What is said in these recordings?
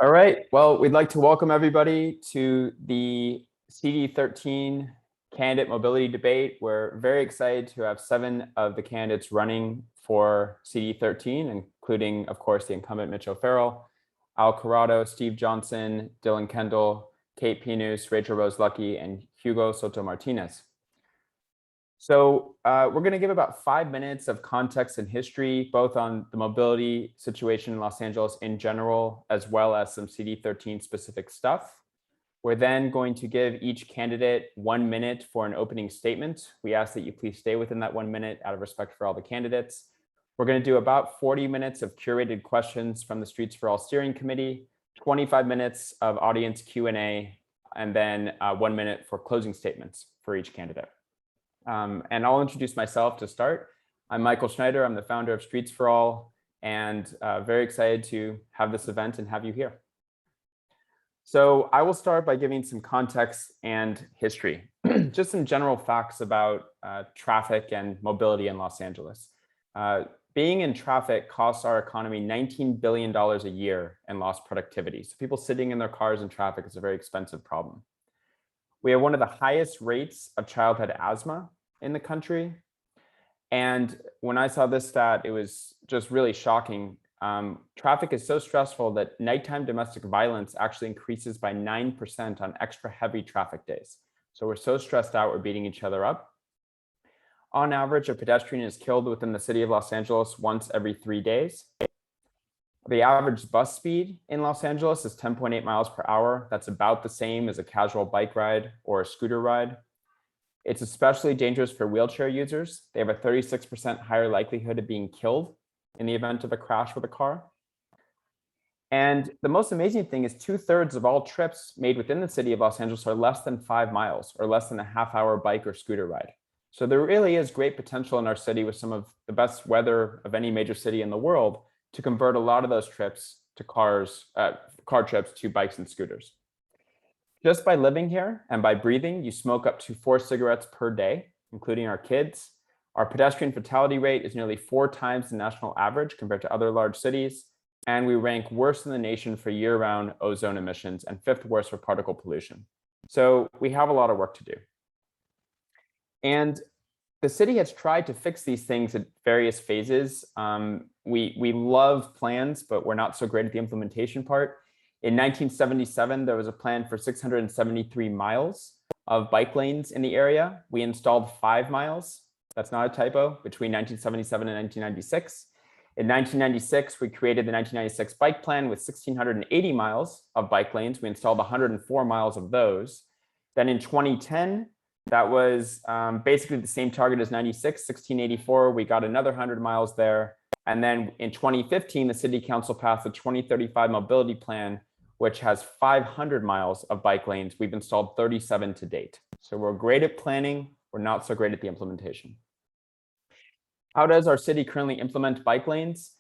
All right. Well, we'd like to welcome everybody to the CD13 candidate mobility debate. We're very excited to have 7 of the candidates running for CD13, including, of course, the incumbent Mitch O'Farrell, Albert Corado, Steve Johnson, Dylan Kendall, Kate Pynoos, Rachael Luckey, and Hugo Soto-Martinez. So we're going to give about 5 minutes of context and history, both on the mobility situation in Los Angeles in general, as well as some CD13 specific stuff. We're then going to give each candidate 1 minute for an opening statement. We ask that you please stay within that 1 minute out of respect for all the candidates. We're going to do about 40 minutes of curated questions from the Streets for All Steering Committee, 25 minutes of audience Q&A, and then 1 minute for closing statements for each candidate. And I'll introduce myself to start. I'm Michael Schneider. I'm the founder of Streets for All, and very excited to have this event and have you here. So I will start by giving some context and history, just some general facts about traffic and mobility in Los Angeles. Being in traffic costs our economy $19 billion a year in lost productivity. So people sitting in their cars in traffic is a very expensive problem. We have one of the highest rates of childhood asthma in the country. And when I saw this stat, it was just really shocking. Traffic is so stressful that nighttime domestic violence actually increases by 9% on extra heavy traffic days. So we're so stressed out, we're beating each other up. On average, a pedestrian is killed within the city of Los Angeles once every 3 days. The average bus speed in Los Angeles is 10.8 miles per hour. That's about the same as a casual bike ride or a scooter ride. It's especially dangerous for wheelchair users. They have a 36% higher likelihood of being killed in the event of a crash with a car. And the most amazing thing is 2/3 of all trips made within the city of Los Angeles are less than 5 miles or less than a half-hour bike or scooter ride. So there really is great potential in our city with some of the best weather of any major city in the world to convert a lot of those trips to car trips to bikes and scooters. Just by living here and by breathing, you smoke up to 4 cigarettes per day, including our kids. Our pedestrian fatality rate is nearly 4 times the national average compared to other large cities. And we rank worst in the nation for year-round ozone emissions and 5th worst for particle pollution. So we have a lot of work to do. And the city has tried to fix these things at various phases. We love plans, but we're not so great at the implementation part. In 1977, there was a plan for 673 miles of bike lanes in the area. We installed 5 miles. That's not a typo, between 1977 and 1996. In 1996, we created the 1996 bike plan with 1,680 miles of bike lanes. We installed 104 miles of those. Then in 2010, that was basically the same target as 96, 1,684. We got another 100 miles there. And then in 2015, the city council passed the 2035 mobility plan, which has 500 miles of bike lanes. We've installed 37 to date. So we're great at planning. We're not so great at the implementation. How does our city currently implement bike lanes?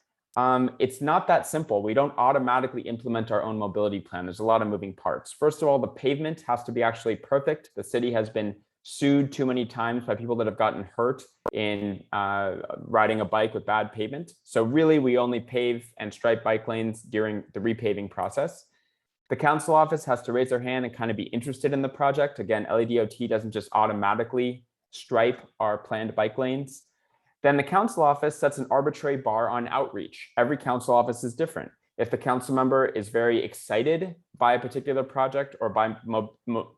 It's not that simple. We don't automatically implement our own mobility plan. There's a lot of moving parts. First of all, the pavement has to be actually perfect. The city has been sued too many times by people that have gotten hurt in riding a bike with bad pavement. So really, we only pave and stripe bike lanes during the repaving process. The council office has to raise their hand and kind of be interested in the project. Again, LADOT doesn't just automatically stripe our planned bike lanes. Then the council office sets an arbitrary bar on outreach. Every council office is different. If the council member is very excited by a particular project or by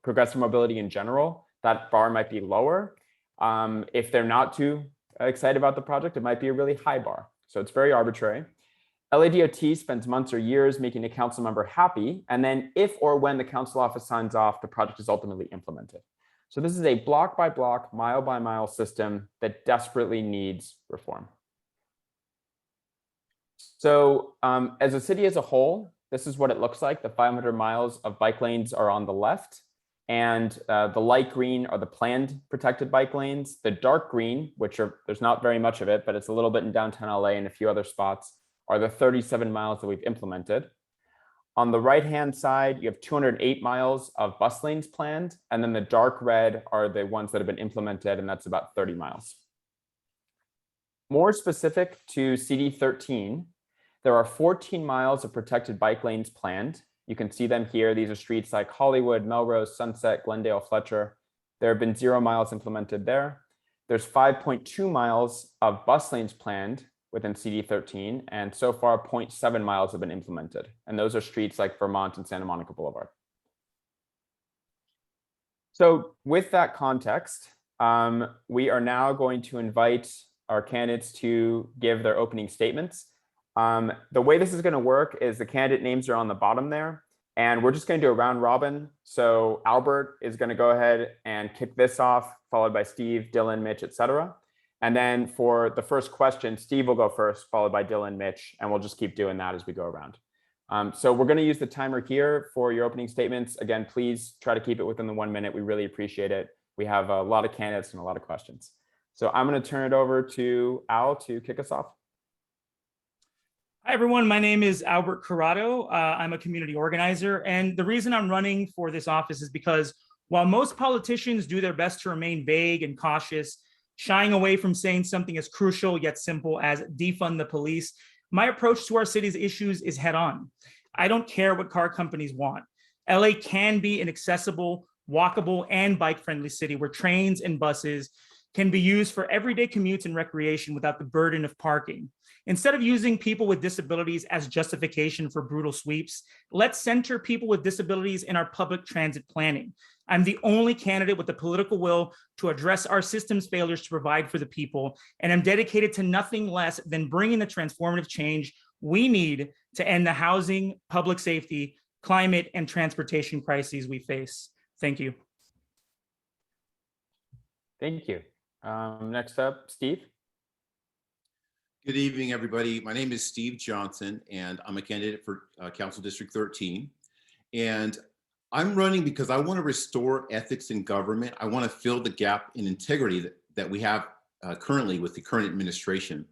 progressive mobility in general, that bar might be lower. If they're not too excited about the project, it might be a really high bar. So it's very arbitrary. LADOT spends months or years making a council member happy. And then if or when the council office signs off, the project is ultimately implemented. So this is a block by block, mile by mile system that desperately needs reform. So as a city as a whole, this is what it looks like. The 500 miles of bike lanes are on the left. And the light green are the planned protected bike lanes. The dark green, which there's not very much of it, but it's a little bit in downtown LA and a few other spots, are the 37 miles that we've implemented. On the right-hand side, you have 208 miles of bus lanes planned, and then the dark red are the ones that have been implemented, and that's about 30 miles. More specific to CD13, there are 14 miles of protected bike lanes planned, You can see them here. These are streets like Hollywood, Melrose, Sunset, Glendale, Fletcher. There have been 0 miles implemented there. There's 5.2 miles of bus lanes planned within CD13, and so far 0.7 miles have been implemented. And those are streets like Vermont and Santa Monica Boulevard. So with that context, we are now going to invite our candidates to give their opening statements. The way this is going to work is the candidate names are on the bottom there, and we're just going to do a round robin. So Albert is going to go ahead and kick this off, followed by Steve, Dylan, Mitch, etc. And then for the first question, Steve will go first, followed by Dylan, Mitch, and we'll just keep doing that as we go around. So we're going to use the timer here for your opening statements. Again, please try to keep it within the 1 minute. We really appreciate it. We have a lot of candidates and a lot of questions. So I'm going to turn it over to Al to kick us off. Hi, everyone. My name is Albert Corado. I'm a community organizer. And the reason I'm running for this office is because while most politicians do their best to remain vague and cautious, shying away from saying something as crucial yet simple as defund the police, my approach to our city's issues is head on. I don't care what car companies want. LA can be an accessible, walkable, and bike-friendly city where trains and buses can be used for everyday commutes and recreation without the burden of parking. Instead of using people with disabilities as justification for brutal sweeps, let's center people with disabilities in our public transit planning. I'm the only candidate with the political will to address our system's failures to provide for the people, and I'm dedicated to nothing less than bringing the transformative change we need to end the housing, public safety, climate, and transportation crises we face. Thank you. Thank you. Next up, Steve. Good evening, everybody. My name is Steve Johnson, and I'm a candidate for Council District 13. And I'm running because I want to restore ethics in government. I want to fill the gap in integrity that we have currently with the current administration.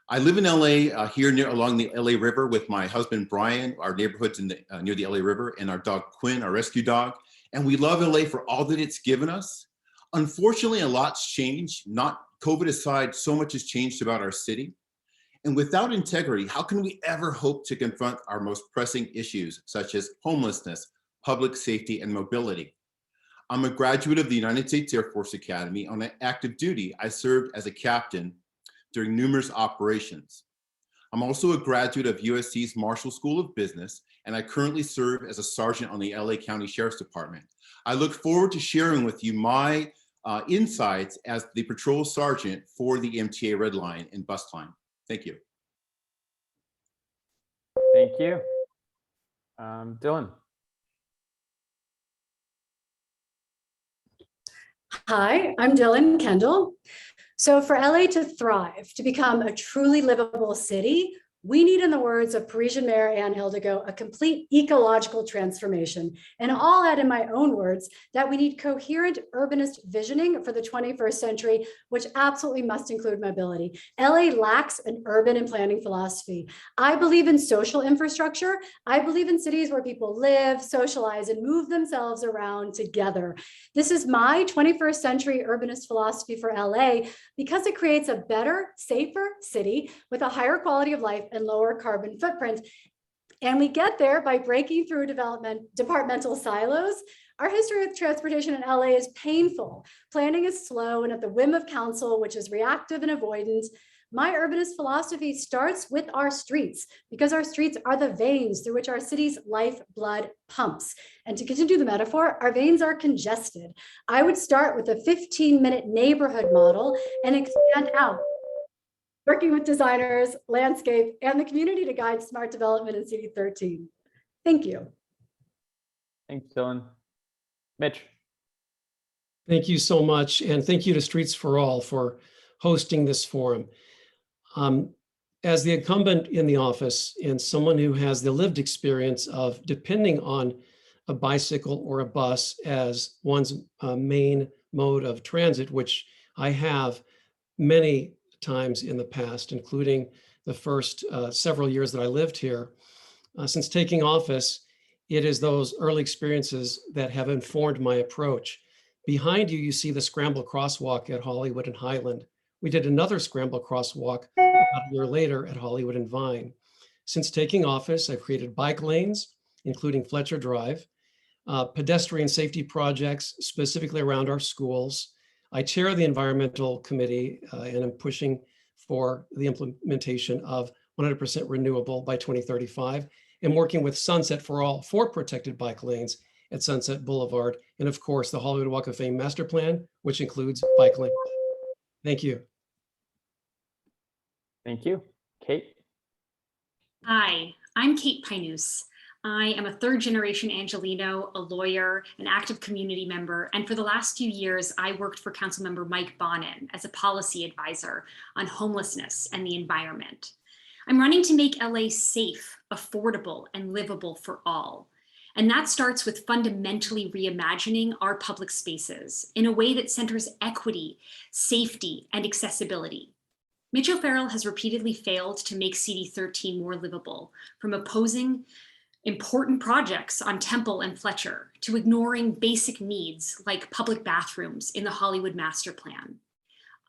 I live in LA here along the LA River with my husband, Brian. Our neighborhood's near the LA River, and our dog, Quinn, our rescue dog. And we love LA for all that it's given us. Unfortunately, a lot's changed. Not COVID aside, so much has changed about our city. And without integrity, how can we ever hope to confront our most pressing issues, such as homelessness, public safety, and mobility? I'm a graduate of the United States Air Force Academy. On active duty, I served as a captain during numerous operations. I'm also a graduate of USC's Marshall School of Business, and I currently serve as a sergeant on the LA County Sheriff's Department. I look forward to sharing with you my insights as the patrol sergeant for the MTA Red Line and Bus Line. Thank you. Thank you. Dylan. Hi, I'm Dylan Kendall. So for LA to thrive, to become a truly livable city, we need, in the words of Parisian Mayor Anne Hidalgo, a complete ecological transformation. And I'll add in my own words that we need coherent urbanist visioning for the 21st century, which absolutely must include mobility. LA lacks an urban and planning philosophy. I believe in social infrastructure. I believe in cities where people live, socialize, and move themselves around together. This is my 21st century urbanist philosophy for LA because it creates a better, safer city with a higher quality of life and lower carbon footprint. And we get there by breaking through departmental silos. Our history with transportation in LA is painful. Planning is slow and at the whim of council, which is reactive and avoidant. My urbanist philosophy starts with our streets because our streets are the veins through which our city's lifeblood pumps. And to continue the metaphor, our veins are congested. I would start with a 15-minute neighborhood model and expand out, working with designers, landscape, and the community to guide smart development in CD13. Thank you. Thanks, Dylan. Mitch. Thank you so much. And thank you to Streets for All for hosting this forum. As the incumbent in the office and someone who has the lived experience of depending on a bicycle or a bus as one's main mode of transit, which I have many times in the past, including the first several years that I lived here. Since taking office, it is those early experiences that have informed my approach. Behind you, you see the scramble crosswalk at Hollywood and Highland. We did another scramble crosswalk about a year later at Hollywood and Vine. Since taking office, I've created bike lanes, including Fletcher Drive, pedestrian safety projects, specifically around our schools. I chair the environmental committee and I'm pushing for the implementation of 100% renewable by 2035 and working with Sunset for All for protected bike lanes at Sunset Boulevard. And of course, the Hollywood Walk of Fame master plan, which includes bike lanes. Thank you. Thank you. Kate? Hi, I'm Kate Pynoos. I am a third-generation Angelino, a lawyer, an active community member, and for the last few years, I worked for Councilmember Mike Bonin as a policy advisor on homelessness and the environment. I'm running to make LA safe, affordable, and livable for all. And that starts with fundamentally reimagining our public spaces in a way that centers equity, safety, and accessibility. Mitch O'Farrell has repeatedly failed to make CD13 more livable, from opposing important projects on Temple and Fletcher to ignoring basic needs like public bathrooms in the Hollywood master plan.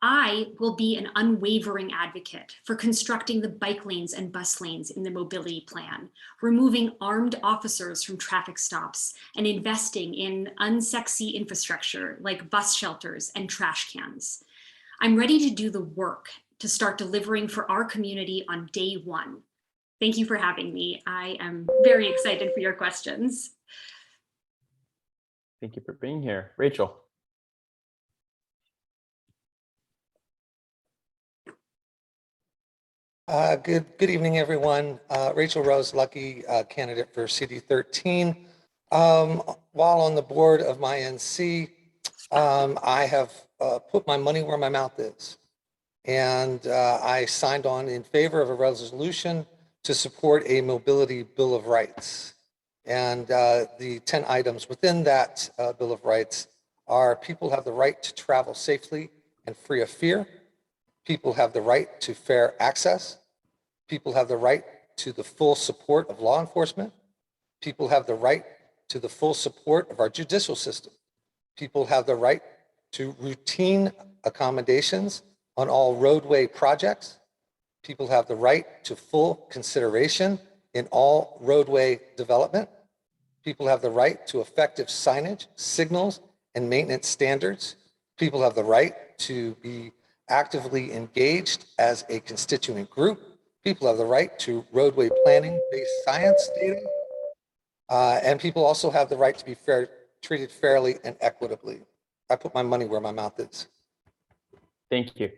I will be an unwavering advocate for constructing the bike lanes and bus lanes in the mobility plan, removing armed officers from traffic stops, and investing in unsexy infrastructure like bus shelters and trash cans. I'm ready to do the work to start delivering for our community on day one. Thank you for having me. I am very excited for your questions. Thank you for being here. Rachel? Good evening, everyone. Rachael Rose, Luckey, candidate for CD13. While on the board of my NC, I have put my money where my mouth is. And I signed on in favor of a resolution to support a mobility Bill of Rights. And the 10 items within that Bill of Rights are: people have the right to travel safely and free of fear. People have the right to fair access. People have the right to the full support of law enforcement. People have the right to the full support of our judicial system. People have the right to routine accommodations on all roadway projects. People have the right to full consideration in all roadway development. People have the right to effective signage, signals, and maintenance standards. People have the right to be actively engaged as a constituent group. People have the right to roadway planning-based science data. And people also have the right to be treated fairly and equitably. I put my money where my mouth is. Thank you.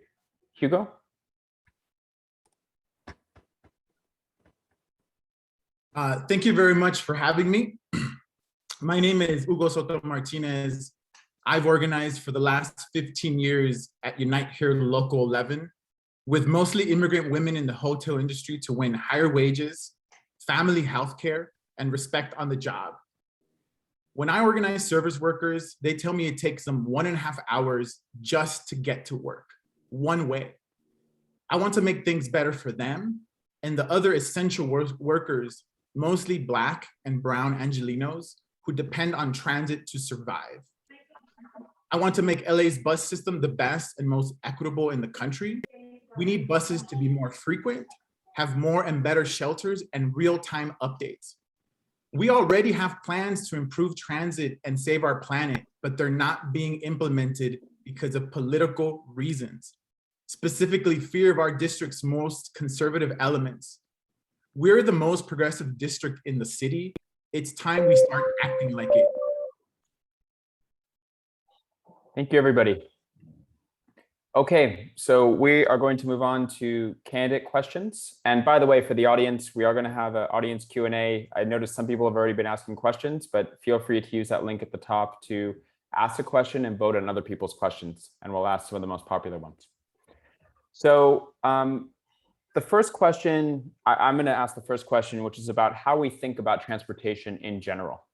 Hugo? Thank you very much for having me. My name is Hugo Soto-Martinez. I've organized for the last 15 years at Unite Here Local 11 with mostly immigrant women in the hotel industry to win higher wages, family health care, and respect on the job. When I organize service workers, they tell me it takes them 1.5 hours just to get to work, one way. I want to make things better for them and the other essential workers, mostly Black and brown Angelinos, who depend on transit to survive. I want to make LA's bus system the best and most equitable in the country. We need buses to be more frequent, have more and better shelters, and real-time updates. We already have plans to improve transit and save our planet, but they're not being implemented because of political reasons, specifically fear of our district's most conservative elements. We're the most progressive district in the city. It's time we start acting like it. Thank you, everybody. Okay, so we are going to move on to candidate questions. And by the way, for the audience, we are going to have an audience Q&A. I noticed some people have already been asking questions, but feel free to use that link at the top to ask a question and vote on other people's questions. And we'll ask some of the most popular ones. So the first question, I'm going to ask the first question, which is about how we think about transportation in general.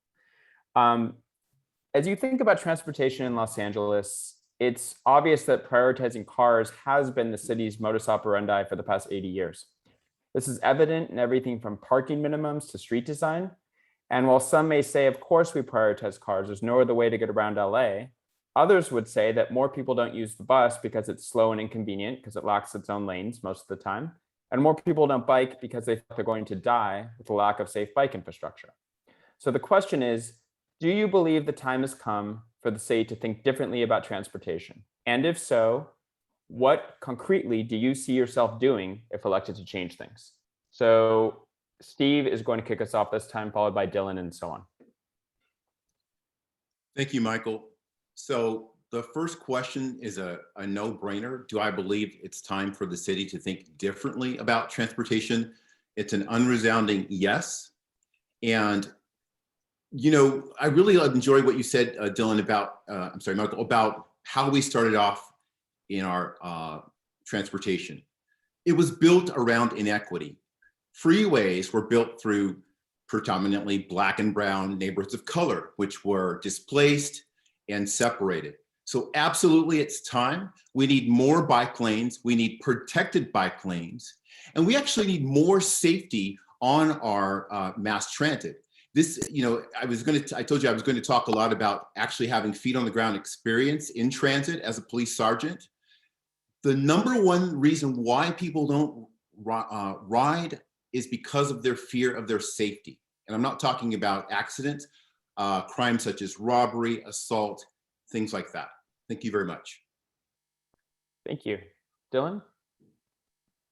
As you think about transportation in Los Angeles, it's obvious that prioritizing cars has been the city's modus operandi for the past 80 years. This is evident in everything from parking minimums to street design. And while some may say, of course we prioritize cars, there's no other way to get around LA, others would say that more people don't use the bus because it's slow and inconvenient because it lacks its own lanes most of the time. And more people don't bike because they think they're going to die with the lack of safe bike infrastructure. So the question is, do you believe the time has come for the city to think differently about transportation? And if so, what concretely do you see yourself doing if elected to change things? So Steve is going to kick us off this time, followed by Dylan and so on. Thank you, Michael. So the first question is a no-brainer. Do I believe it's time for the city to think differently about transportation? It's an unresounding yes. And, you know, I really enjoyed what you said, Dylan, about, I'm sorry, Michael, about how we started off in our transportation. It was built around inequity. Freeways were built through predominantly Black and brown neighborhoods of color, which were displaced and separated. So absolutely, it's time. We need more bike lanes. We need protected bike lanes. And we actually need more safety on our mass transit. This, you know, I told you I was going to talk a lot about actually having feet on the ground experience in transit as a police sergeant. The number one reason why people don't ride is because of their fear of their safety. And I'm not talking about accidents, crimes such as robbery, assault, things like that. Thank you very much. Thank you. Dylan?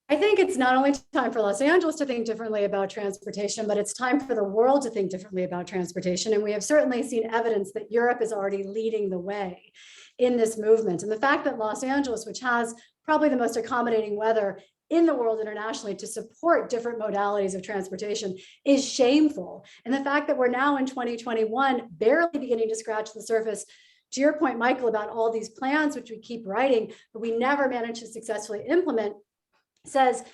I think it's not only time for Los Angeles to think differently about transportation, but it's time for the world to think differently about transportation. And we have certainly seen evidence that Europe is already leading the way in this movement. And the fact that Los Angeles, which has probably the most accommodating weather in the world internationally to support different modalities of transportation, is shameful. And the fact that we're now in 2021, barely beginning to scratch the surface, to your point, Michael, about all these plans, which we keep writing, but we never manage to successfully implement, says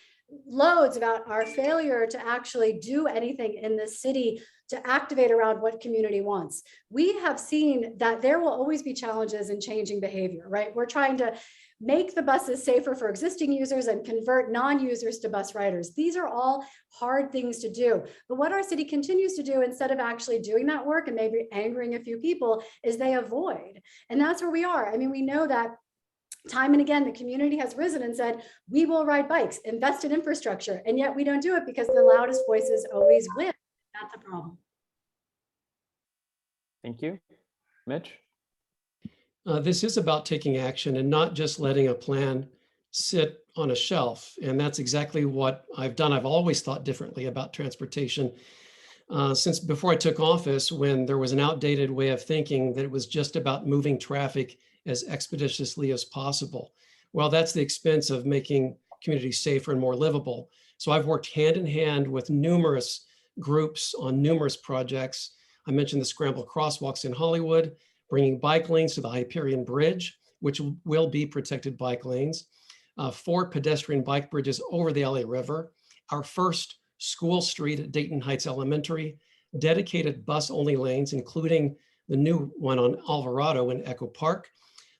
loads about our failure to actually do anything in this city to activate around what community wants. We have seen that there will always be challenges in changing behavior, right? We're trying to make the buses safer for existing users and convert non-users to bus riders. These are all hard things to do. But what our city continues to do, instead of actually doing that work and maybe angering a few people, is they avoid. And that's where we are. I mean, we know that time and again, the community has risen and said, we will ride bikes, invest in infrastructure. And yet we don't do it because the loudest voices always win. That's a problem. Thank you. Mitch? This is about taking action and not just letting a plan sit on a shelf. And that's exactly what I've done. I've always thought differently about transportation. Since before I took office, when there was an outdated way of thinking that it was just about moving traffic as expeditiously as possible. Well, that's the expense of making communities safer and more livable. So I've worked hand in hand with numerous groups on numerous projects. I mentioned the scramble crosswalks in Hollywood, bringing bike lanes to the Hyperion Bridge, which will be protected bike lanes, 4 pedestrian bike bridges over the LA River, our first school street at Dayton Heights Elementary, dedicated bus-only lanes, including the new one on Alvarado in Echo Park,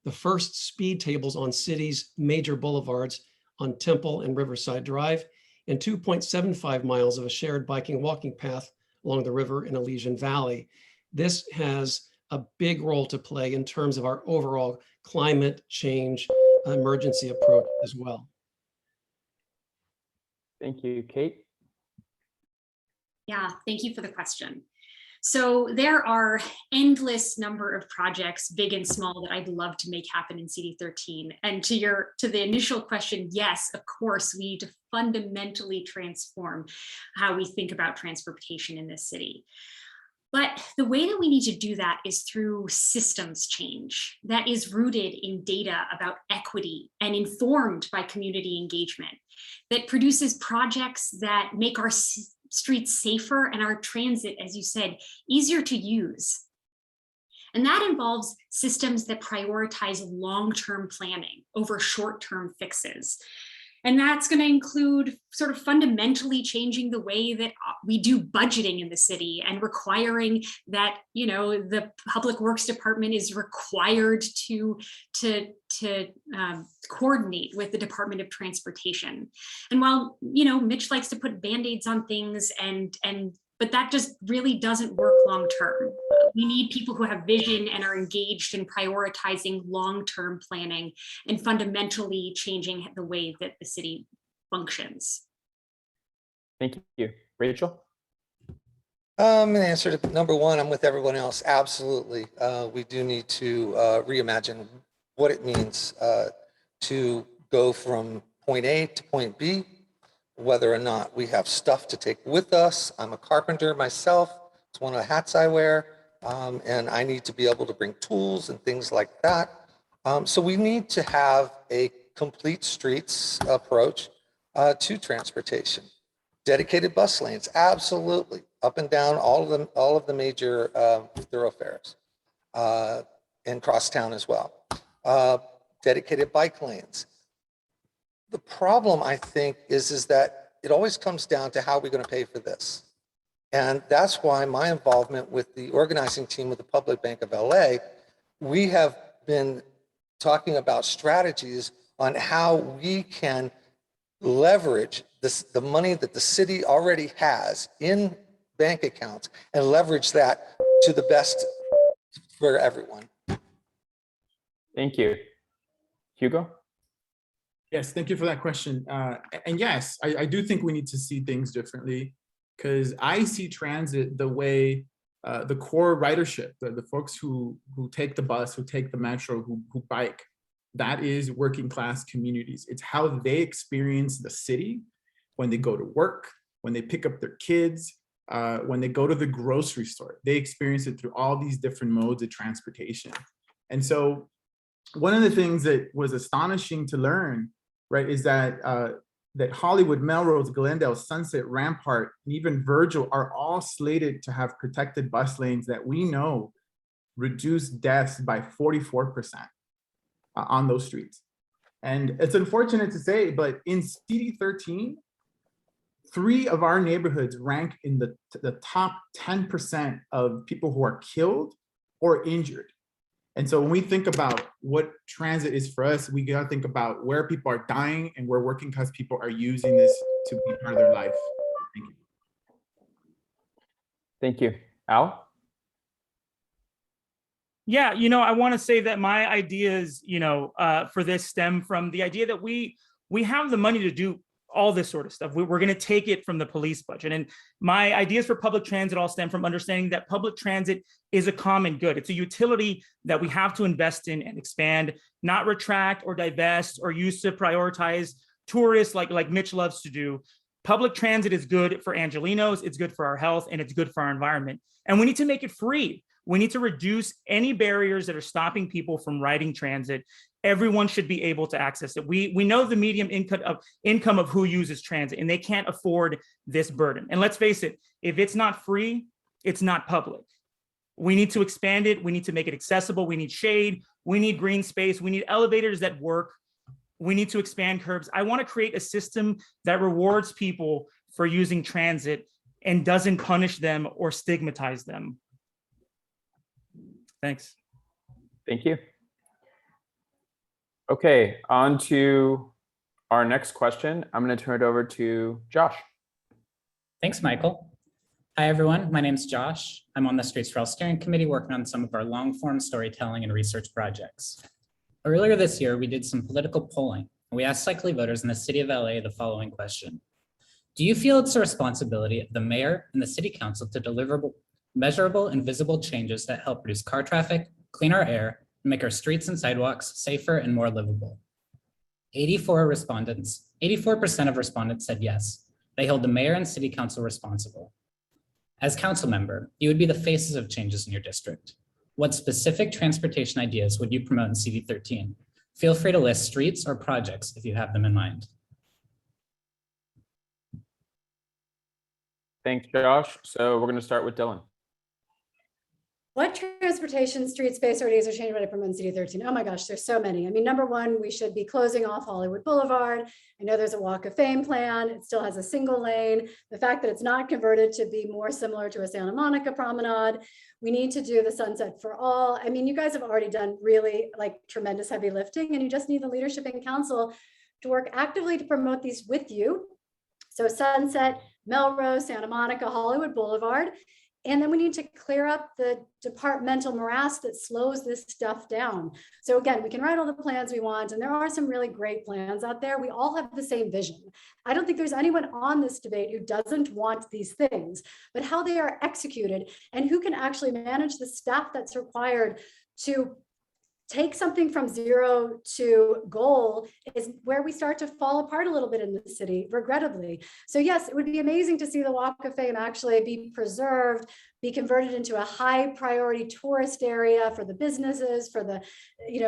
the first speed tables on cities' major boulevards on Temple and Riverside Drive, and 2.75 miles of a shared biking walking path along the river in Elysian Valley. This has a big role to play in terms of our overall climate change emergency approach as well. Thank you. Kate? Yeah, thank you for the question. So there are endless number of projects, big and small, that I'd love to make happen in CD13. And to the initial question, yes, of course, we need to fundamentally transform how we think about transportation in this city. But the way that we need to do that is through systems change that is rooted in data about equity and informed by community engagement, that produces projects that make our streets safer and our transit, as you said, easier to use. And that involves systems that prioritize long-term planning over short-term fixes. And that's going to include sort of fundamentally changing the way that we do budgeting in the city and requiring that, you know, the Public Works Department is required to coordinate with the Department of Transportation. And while, you know, Mitch likes to put Band-Aids on things but that just really doesn't work long term. We need people who have vision and are engaged in prioritizing long-term planning and fundamentally changing the way that the city functions. Thank you. Rachel? In answer to number one, I'm with everyone else. Absolutely. We do need to reimagine what it means to go from point A to point B, whether or not we have stuff to take with us. I'm a carpenter myself. It's one of the hats I wear. And I need to be able to bring tools and things like that. So we need to have a complete streets approach to transportation. Dedicated bus lanes, absolutely, up and down all of the major thoroughfares, and crosstown as well. Dedicated bike lanes. The problem, I think, is that it always comes down to how we're going to pay for this. And that's why my involvement with the organizing team with the Public Bank of LA, we have been talking about strategies on how we can leverage the money that the city already has in bank accounts and leverage that to the best for everyone. Thank you. Hugo? Yes, thank you for that question. And yes, I do think we need to see things differently, because I see transit the way the core ridership, the folks who take the bus, who take the metro, who bike, that is working class communities. It's how they experience the city when they go to work, when they pick up their kids, when they go to the grocery store. They experience it through all these different modes of transportation. And so one of the things that was astonishing to learn, right, is that that Hollywood, Melrose, Glendale, Sunset, Rampart, and even Virgil are all slated to have protected bus lanes that we know reduce deaths by 44% on those streets. And it's unfortunate to say, but in CD13, 3 of our neighborhoods rank in the top 10% of people who are killed or injured. And so when we think about what transit is for us, we gotta think about where people are dying and where working class people are using this to be part of their life. Thank you. Thank you. Al? Yeah, I want to say that my ideas, for this stem from the idea that we have the money to do all this sort of stuff. We're going to take it from the police budget. And my ideas for public transit all stem from understanding that public transit is a common good. It's a utility that we have to invest in and expand, not retract or divest or use to prioritize tourists like Mitch loves to do. Public transit is good for Angelenos, it's good for our health, and it's good for our environment. And we need to make it free. We need to reduce any barriers that are stopping people from riding transit. Everyone should be able to access it. We know the median income of who uses transit, and they can't afford this burden. And let's face it, if it's not free, it's not public. We need to expand it. We need to make it accessible. We need shade. We need green space. We need elevators that work. We need to expand curbs. I want to create a system that rewards people for using transit and doesn't punish them or stigmatize them. Thanks. Thank you. Okay, on to our next question. I'm going to turn it over to Josh. Thanks, Michael. Hi, everyone. My name's Josh. I'm on the Streets for All Steering Committee working on some of our long-form storytelling and research projects. Earlier this year, we did some political polling, and we asked likely voters in the city of LA the following question. Do you feel it's the responsibility of the mayor and the city council to deliver measurable and visible changes that help reduce car traffic, clean our air, and make our streets and sidewalks safer and more livable? 84% of respondents said yes. They hold the mayor and city council responsible. As council member, you would be the faces of changes in your district. What specific transportation ideas would you promote in CD 13? Feel free to list streets or projects if you have them in mind. Thanks, Josh. So we're going to start with Dylan. What transportation, street space, or ideas are changed by promoting CD 13? Oh my gosh, there's so many. I mean, number one, we should be closing off Hollywood Boulevard. I know there's a Walk of Fame plan. It still has a single lane. The fact that it's not converted to be more similar to a Santa Monica promenade. We need to do the Sunset for All. I mean, you guys have already done really tremendous heavy lifting, and you just need the leadership and council to work actively to promote these with you. So Sunset, Melrose, Santa Monica, Hollywood Boulevard. And then we need to clear up the departmental morass that slows this stuff down. So again, we can write all the plans we want, and there are some really great plans out there. We all have the same vision. I don't think there's anyone on this debate who doesn't want these things, but how they are executed and who can actually manage the staff that's required to take something from zero to goal is where we start to fall apart a little bit in the city, regrettably. So yes, it would be amazing to see the Walk of Fame actually be preserved, be converted into a high priority tourist area for the businesses, for the,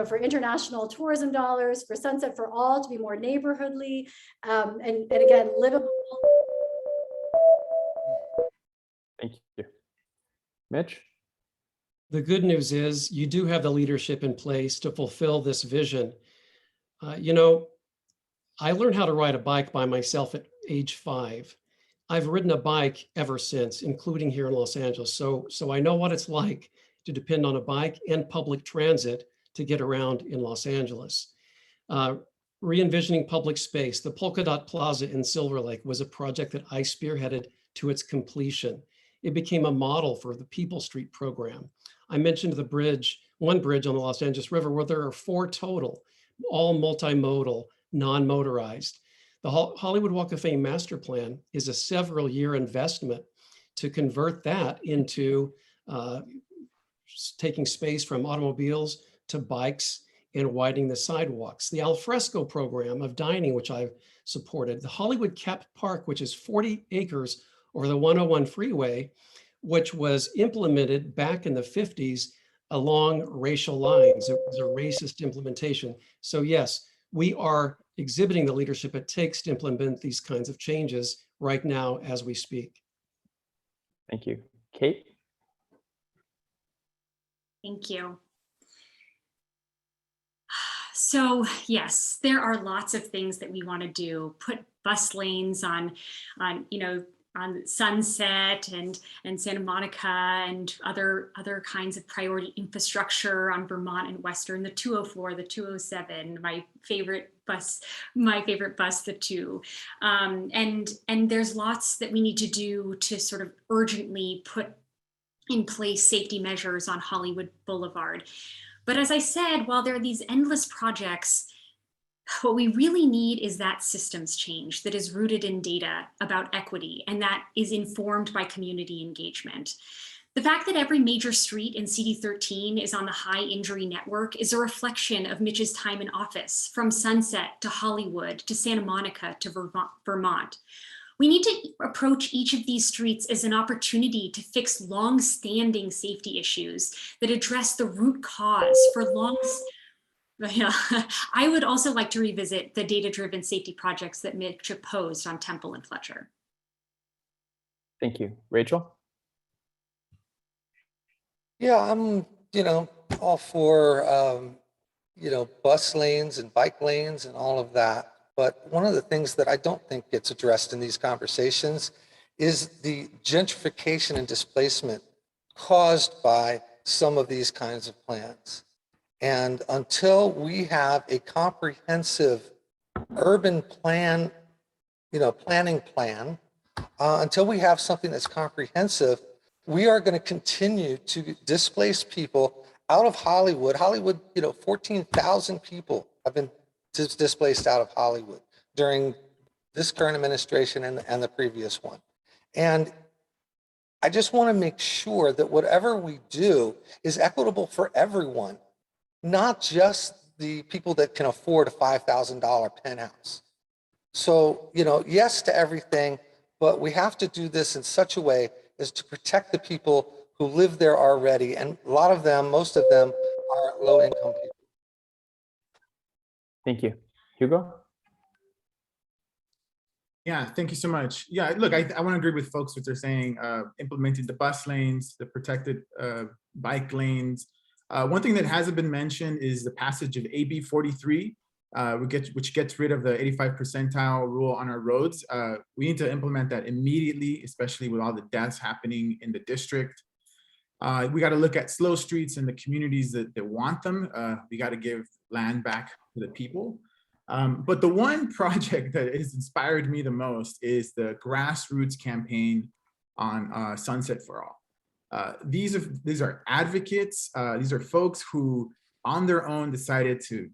for international tourism dollars, for Sunset for All to be more neighborhoodly, and again, livable. Thank you. Mitch? The good news is you do have the leadership in place to fulfill this vision. I learned how to ride a bike by myself at age 5. I've ridden a bike ever since, including here in Los Angeles. So I know what it's like to depend on a bike and public transit to get around in Los Angeles. Re-envisioning public space, the Polka Dot Plaza in Silver Lake was a project that I spearheaded to its completion. It became a model for the People Street program. I mentioned the bridge, one bridge on the Los Angeles River, where there are 4 total, all multimodal, non-motorized. The Hollywood Walk of Fame master plan is a several-year investment to convert that into taking space from automobiles to bikes and widening the sidewalks. The Alfresco program of dining, which I've supported. The Hollywood Kept Park, which is 40 acres over the 101 freeway, which was implemented back in the 50s along racial lines. It was a racist implementation. So yes, we are exhibiting the leadership it takes to implement these kinds of changes right now as we speak. Thank you. Kate? Thank you. So yes, there are lots of things that we want to do. Put bus lanes on Sunset and Santa Monica and other kinds of priority infrastructure on Vermont and Western, the 204, the 207, my favorite bus, the 2. And there's lots that we need to do to sort of urgently put in place safety measures on Hollywood Boulevard. But as I said, while there are these endless projects, what we really need is that systems change that is rooted in data about equity and that is informed by community engagement. The fact that every major street in CD13 is on the high injury network is a reflection of Mitch's time in office, from Sunset to Hollywood to Santa Monica to Vermont. We need to approach each of these streets as an opportunity to fix long-standing safety issues that address the root cause for Yeah, I would also like to revisit the data-driven safety projects that Mitch opposed on Temple and Fletcher. Thank you. Rachel? Yeah, I'm, all for, bus lanes and bike lanes and all of that. But one of the things that I don't think gets addressed in these conversations is the gentrification and displacement caused by some of these kinds of plans. And until we have a comprehensive urban plan, planning plan, until we have something that's comprehensive, we are going to continue to displace people out of Hollywood. Hollywood, 14,000 people have been displaced out of Hollywood during this current administration and the previous one. And I just want to make sure that whatever we do is equitable for everyone, not just the people that can afford a $5,000 penthouse. So, yes to everything, but we have to do this in such a way as to protect the people who live there already. And a lot of them, most of them, are low-income people. Thank you. Hugo? Yeah, thank you so much. Yeah, look, I want to agree with folks what they're saying, implementing the bus lanes, the protected bike lanes. One thing that hasn't been mentioned is the passage of AB 43, which gets rid of the 85th percentile rule on our roads. We need to implement that immediately, especially with all the deaths happening in the district. We got to look at slow streets and the communities that want them. We got to give land back to the people. But the one project that has inspired me the most is the grassroots campaign on Sunset for All. These are advocates. These are folks who, on their own, decided to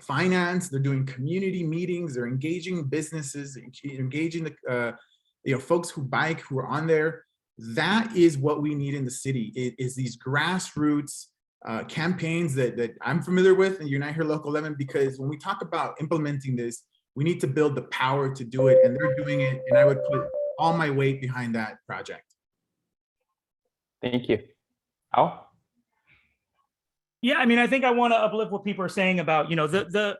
finance. They're doing community meetings. They're engaging businesses, engaging the folks who bike, who are on there. That is what we need in the city. It is these grassroots campaigns that I'm familiar with in Unite Here Local 11, because when we talk about implementing this, we need to build the power to do it, and they're doing it, and I would put all my weight behind that project. Thank you. Al? Yeah, I mean, I think I want to uplift what people are saying about, the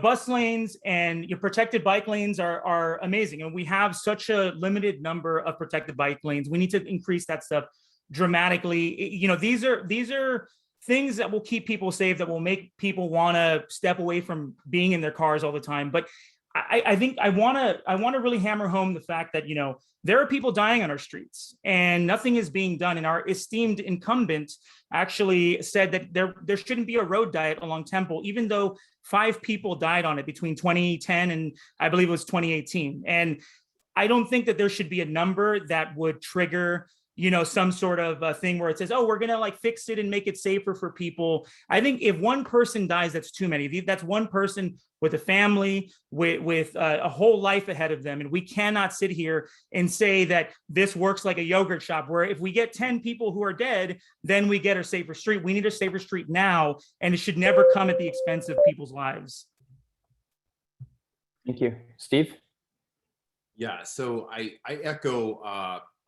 bus lanes and your protected bike lanes are amazing. And we have such a limited number of protected bike lanes. We need to increase that stuff dramatically. These are things that will keep people safe, that will make people want to step away from being in their cars all the time. But I think I want to really hammer home the fact that, there are people dying on our streets and nothing is being done. And our esteemed incumbent actually said that there shouldn't be a road diet along Temple, even though 5 people died on it between 2010 and I believe it was 2018. And I don't think that there should be a number that would trigger some sort of a thing where it says, oh, we're going to like fix it and make it safer for people. I think if one person dies, that's too many. That's one person with a family, with a whole life ahead of them. And we cannot sit here and say that this works like a yogurt shop, where if we get 10 people who are dead, then we get a safer street. We need a safer street now, and it should never come at the expense of people's lives. Thank you. Steve? Yeah, so I echo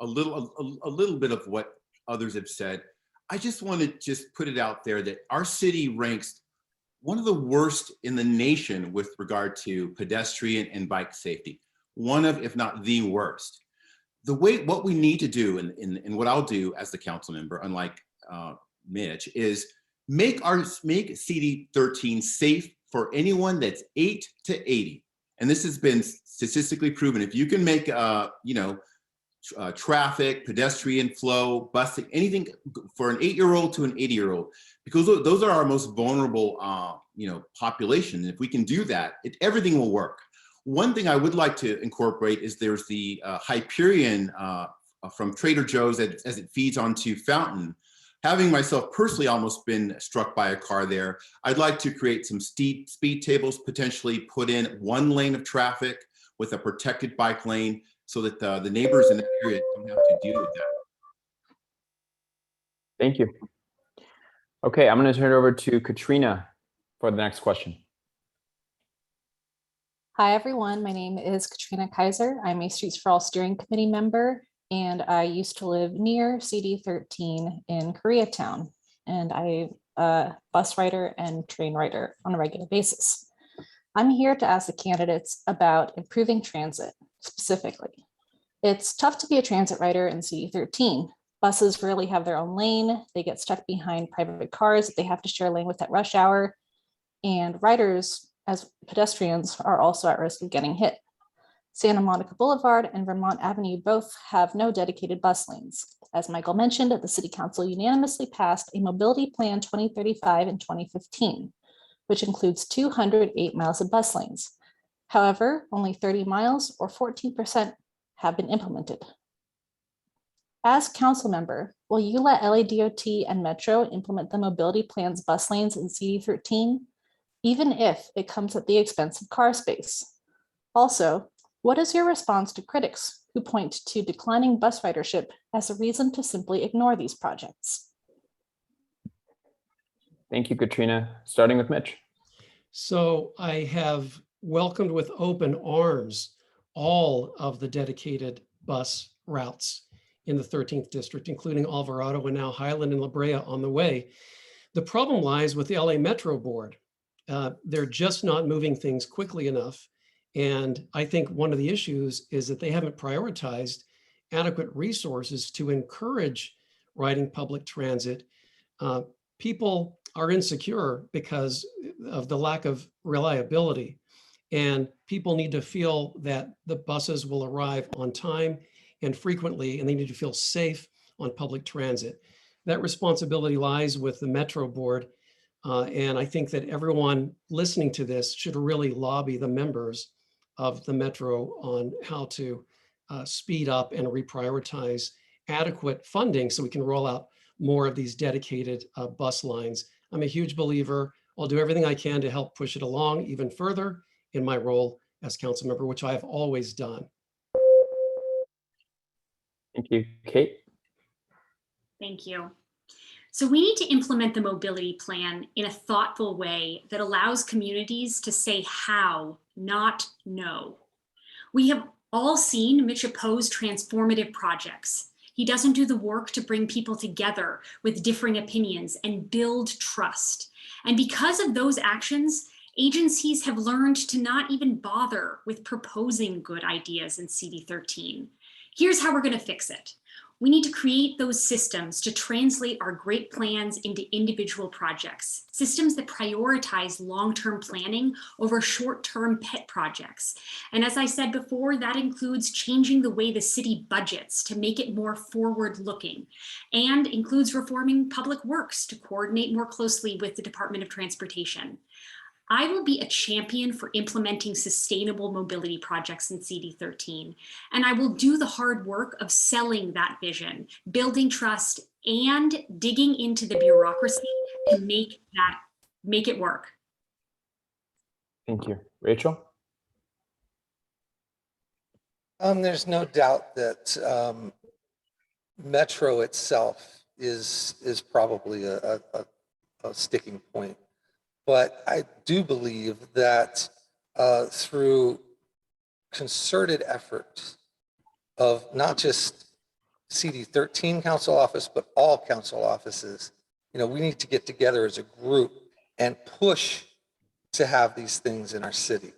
a little bit of what others have said. I just want to put it out there that our city ranks one of the worst in the nation with regard to pedestrian and bike safety. One of, if not the worst. What we need to do, and what I'll do as the council member, unlike Mitch, is make CD 13 safe for anyone that's 8 to 80. And this has been statistically proven. If you can make traffic, pedestrian flow, busing, anything for an 8-year-old to an 80-year-old, because those are our most vulnerable, population. And if we can do that, everything will work. One thing I would like to incorporate is there's the Hyperion from Trader Joe's as it feeds onto Fountain. Having myself personally almost been struck by a car there, I'd like to create some steep speed tables, potentially put in 1 lane of traffic with a protected bike lane, so that the neighbors in the area don't have to deal with that. Thank you. Okay, I'm going to turn it over to Katrina for the next question. Hi, everyone. My name is Katrina Kaiser. I'm a Streets for All Steering Committee member, and I used to live near CD 13 in Koreatown, and I'm a bus rider and train rider on a regular basis. I'm here to ask the candidates about improving transit specifically. It's tough to be a transit rider in CD 13. Buses rarely have their own lane. They get stuck behind private cars that they have to share a lane with at rush hour. And riders, as pedestrians, are also at risk of getting hit. Santa Monica Boulevard and Vermont Avenue both have no dedicated bus lanes. As Michael mentioned, the City Council unanimously passed a Mobility Plan 2035 in 2015, which includes 208 miles of bus lanes. However, only 30 miles or 14% have been implemented. As council member, will you let LADOT and Metro implement the Mobility Plan's bus lanes in CD 13, even if it comes at the expense of car space? Also, what is your response to critics who point to declining bus ridership as a reason to simply ignore these projects? Thank you, Katrina. Starting with Mitch. So I have welcomed with open arms all of the dedicated bus routes in the 13th district, including Alvarado and now Highland and La Brea on the way. The problem lies with the LA Metro Board. They're just not moving things quickly enough. And I think one of the issues is that they haven't prioritized adequate resources to encourage riding public transit. People are insecure because of the lack of reliability. And people need to feel that the buses will arrive on time and frequently, and they need to feel safe on public transit. That responsibility lies with the Metro Board. And I think that everyone listening to this should really lobby the members of the Metro on how to speed up and reprioritize adequate funding so we can roll out more of these dedicated bus lines. I'm a huge believer. I'll do everything I can to help push it along even further in my role as council member, which I have always done. Thank you, Kate. Thank you. So we need to implement the mobility plan in a thoughtful way that allows communities to say how, not no. We have all seen Mitch oppose transformative projects. He doesn't do the work to bring people together with differing opinions and build trust. And because of those actions, agencies have learned to not even bother with proposing good ideas in CD13. Here's how we're going to fix it. We need to create those systems to translate our great plans into individual projects, systems that prioritize long-term planning over short-term pet projects. And as I said before, that includes changing the way the city budgets to make it more forward-looking, and includes reforming public works to coordinate more closely with the Department of Transportation. I will be a champion for implementing sustainable mobility projects in CD13, and I will do the hard work of selling that vision, building trust, and digging into the bureaucracy to make it work. Thank you. Rachel? There's no doubt that Metro itself is probably a sticking point. But I do believe that through concerted effort of not just CD13 council office, but all council offices, we need to get together as a group and push to have these things in our city.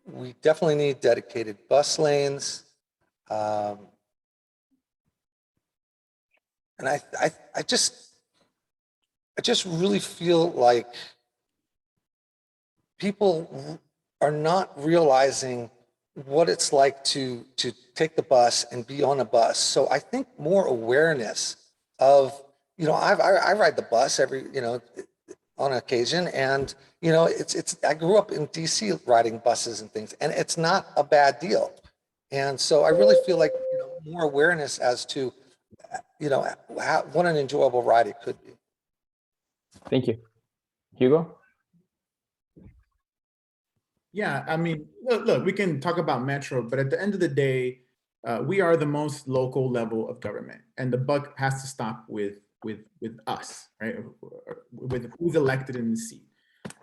We definitely need dedicated bus lanes. And I just really feel like people are not realizing what it's like to take the bus and be on a bus. So I think more awareness of, I ride the bus every, on occasion, and I grew up in DC riding buses and things, and it's not a bad deal. And so I really feel like more awareness as to what an enjoyable ride it could be. Thank you. Hugo? Yeah, I mean, look, we can talk about Metro, but at the end of the day, we are the most local level of government, and the buck has to stop with us, right? With who's elected in the seat.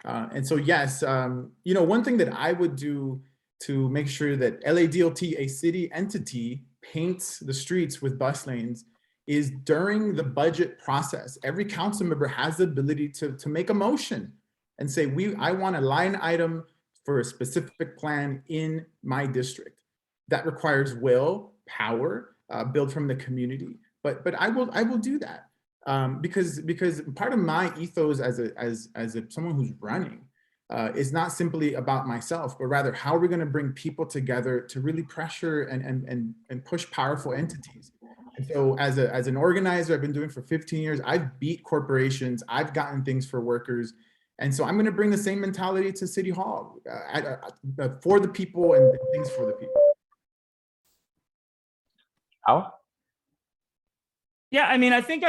And so, yes, one thing that I would do to make sure that LADOT, a city entity, paints the streets with bus lanes is during the budget process. Every council member has the ability to make a motion and say, I want a line item for a specific plan in my district. That requires will, power, built from the community. But I will do that because part of my ethos as someone who's running is not simply about myself, but rather how are we going to bring people together to really pressure and push powerful entities. And so as an organizer, I've been doing for 15 years, I've beat corporations, I've gotten things for workers. And so I'm going to bring the same mentality to City Hall for the people and things for the people. Al? Yeah, I mean, I think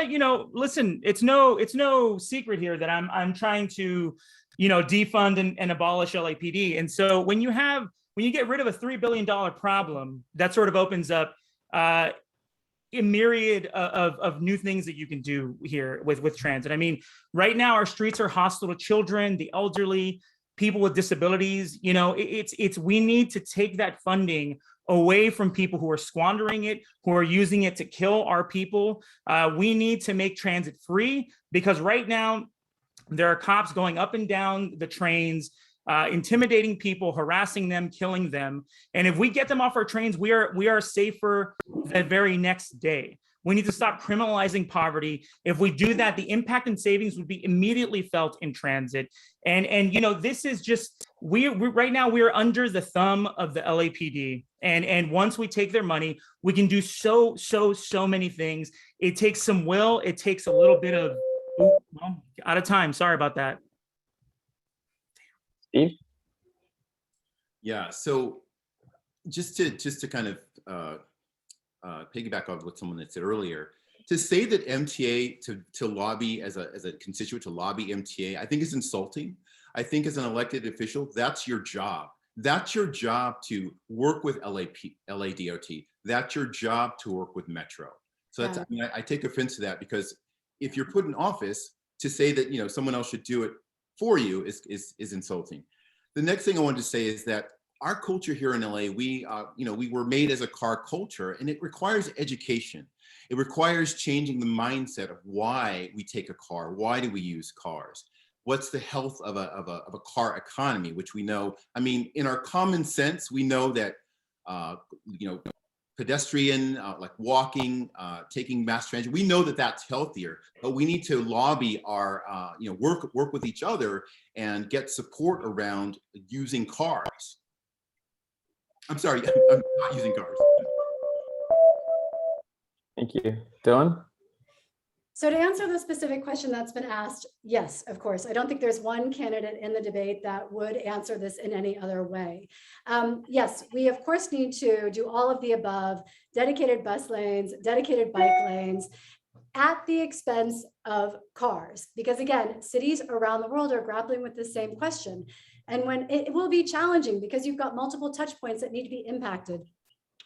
listen, it's no secret here that I'm trying to, defund and abolish LAPD. And so when you get rid of a $3 billion problem, that sort of opens up a myriad of new things that you can do here with transit. I mean, right now our streets are hostile to children, the elderly, people with disabilities. We need to take that funding away from people who are squandering it, who are using it to kill our people. We need to make transit free, because right now there are cops going up and down the trains, intimidating people, harassing them, killing them. And if we get them off our trains, we are safer the very next day. We need to stop criminalizing poverty. If we do that, the impact and savings would be immediately felt in transit. And this is just, we right now we are under the thumb of the LAPD. And once we take their money, we can do so many things. It takes some will. It takes a little bit of, out of time. Sorry about that. Steve? Yeah, so just to kind of piggyback on what someone had said earlier. To say that MTA to lobby as a constituent to lobby MTA, I think is insulting. I think as an elected official, that's your job. That's your job to work with LADOT. That's your job to work with Metro. So that's, I mean, I take offense to that, because if you're put in office, to say that, you know, someone else should do it for you is insulting. The next thing I wanted to say is that our culture here in LA, we were made as a car culture, and it requires education. It requires changing the mindset of why we take a car. Why do we use cars? What's the health of a car economy, which we know, I mean, in our common sense, we know that, pedestrian, like walking, taking mass transit, we know that that's healthier, but we need to lobby our, work with each other and get support around using cars. I'm sorry, I'm not using cars. Thank you. Dylan? So to answer the specific question that's been asked, yes, of course. I don't think there's one candidate in the debate that would answer this in any other way. Yes, we of course need to do all of the above, dedicated bus lanes, dedicated bike lanes, at the expense of cars. Because again, cities around the world are grappling with the same question. And when it will be challenging because you've got multiple touch points that need to be impacted.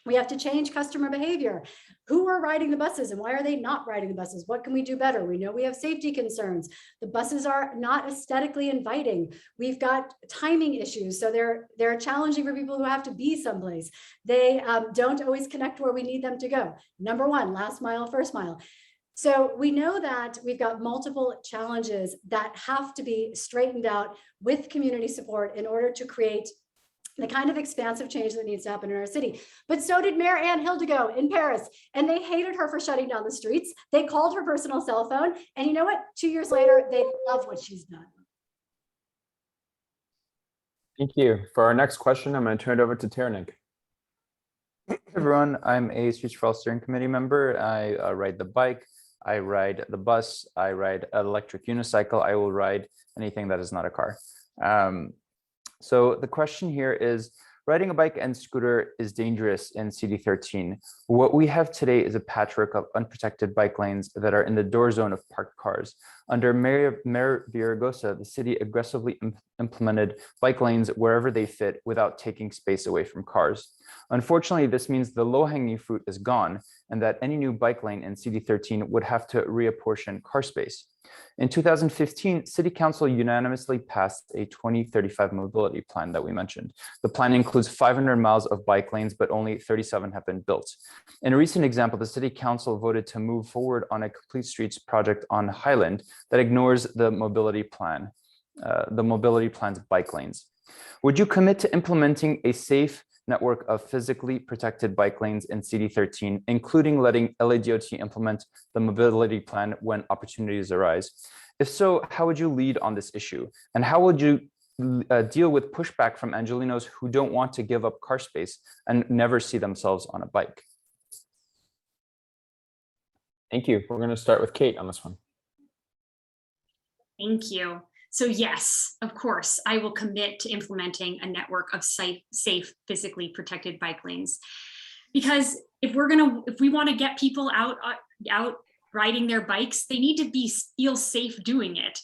We have to change customer behavior. Who are riding the buses and why are they not riding the buses? What can we do better? We know we have safety concerns. The buses are not aesthetically inviting. We've got timing issues. So they're challenging for people who have to be someplace. They don't always connect where we need them to go. Number one, last mile, first mile. So we know that we've got multiple challenges that have to be straightened out with community support in order to create the kind of expansive change that needs to happen in our city. But so did Mayor Anne Hidalgo in Paris, and they hated her for shutting down the streets. They called her personal cell phone, and you know what? 2 years later, they love what she's done. Thank you. For our next question, I'm going to turn it over to Taranik. Hey everyone, I'm a Streets for All steering committee member. I ride the bike, I ride the bus, I ride an electric unicycle. I will ride anything that is not a car. So the question here is, riding a bike and scooter is dangerous in CD13. What we have today is a patchwork of unprotected bike lanes that are in the door zone of parked cars. Under Mayor Villaraigosa, the city aggressively implemented bike lanes wherever they fit without taking space away from cars. Unfortunately, this means the low-hanging fruit is gone and that any new bike lane in CD13 would have to reapportion car space. In 2015, City Council unanimously passed a 2035 mobility plan that we mentioned. The plan includes 500 miles of bike lanes, but only 37 have been built. In a recent example, the City Council voted to move forward on a complete streets project on Highland that ignores the mobility plan's bike lanes. Would you commit to implementing a safe network of physically protected bike lanes in CD13, including letting LADOT implement the mobility plan when opportunities arise? If so, how would you lead on this issue? And how would you deal with pushback from Angelenos who don't want to give up car space and never see themselves on a bike? Thank you. We're going to start with Kate on this one. Thank you. So yes, of course, I will commit to implementing a network of safe, physically protected bike lanes. Because if we want to get people out riding their bikes, they need to feel safe doing it.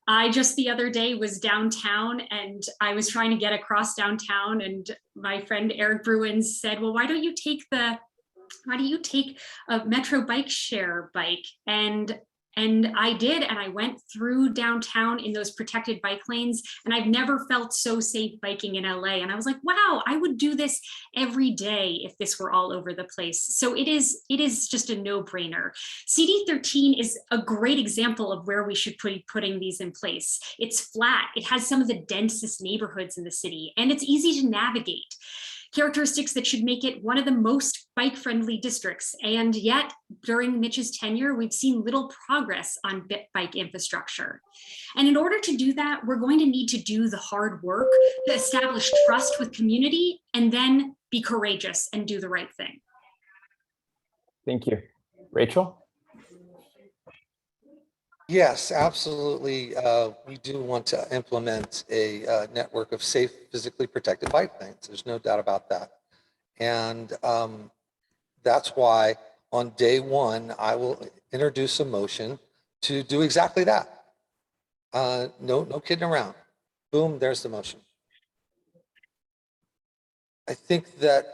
I just the other day was downtown and I was trying to get across downtown, and my friend Eric Bruin said, well, why don't you take a Metro bike share bike? And I did, and I went through downtown in those protected bike lanes, and I've never felt so safe biking in LA. And I was like, wow, I would do this every day if this were all over the place. So it is just a no-brainer. CD13 is a great example of where we should be putting these in place. It's flat, it has some of the densest neighborhoods in the city, and it's easy to navigate. Characteristics that should make it one of the most bike-friendly districts. And yet, during Mitch's tenure, we've seen little progress on bike infrastructure. And in order to do that, we're going to need to do the hard work to establish trust with community and then be courageous and do the right thing. Thank you. Rachel? Yes, absolutely. We do want to implement a network of safe, physically protected bike lanes. There's no doubt about that. And That's why on day one, I will introduce a motion to do exactly that. No kidding around. Boom, there's the motion. I think that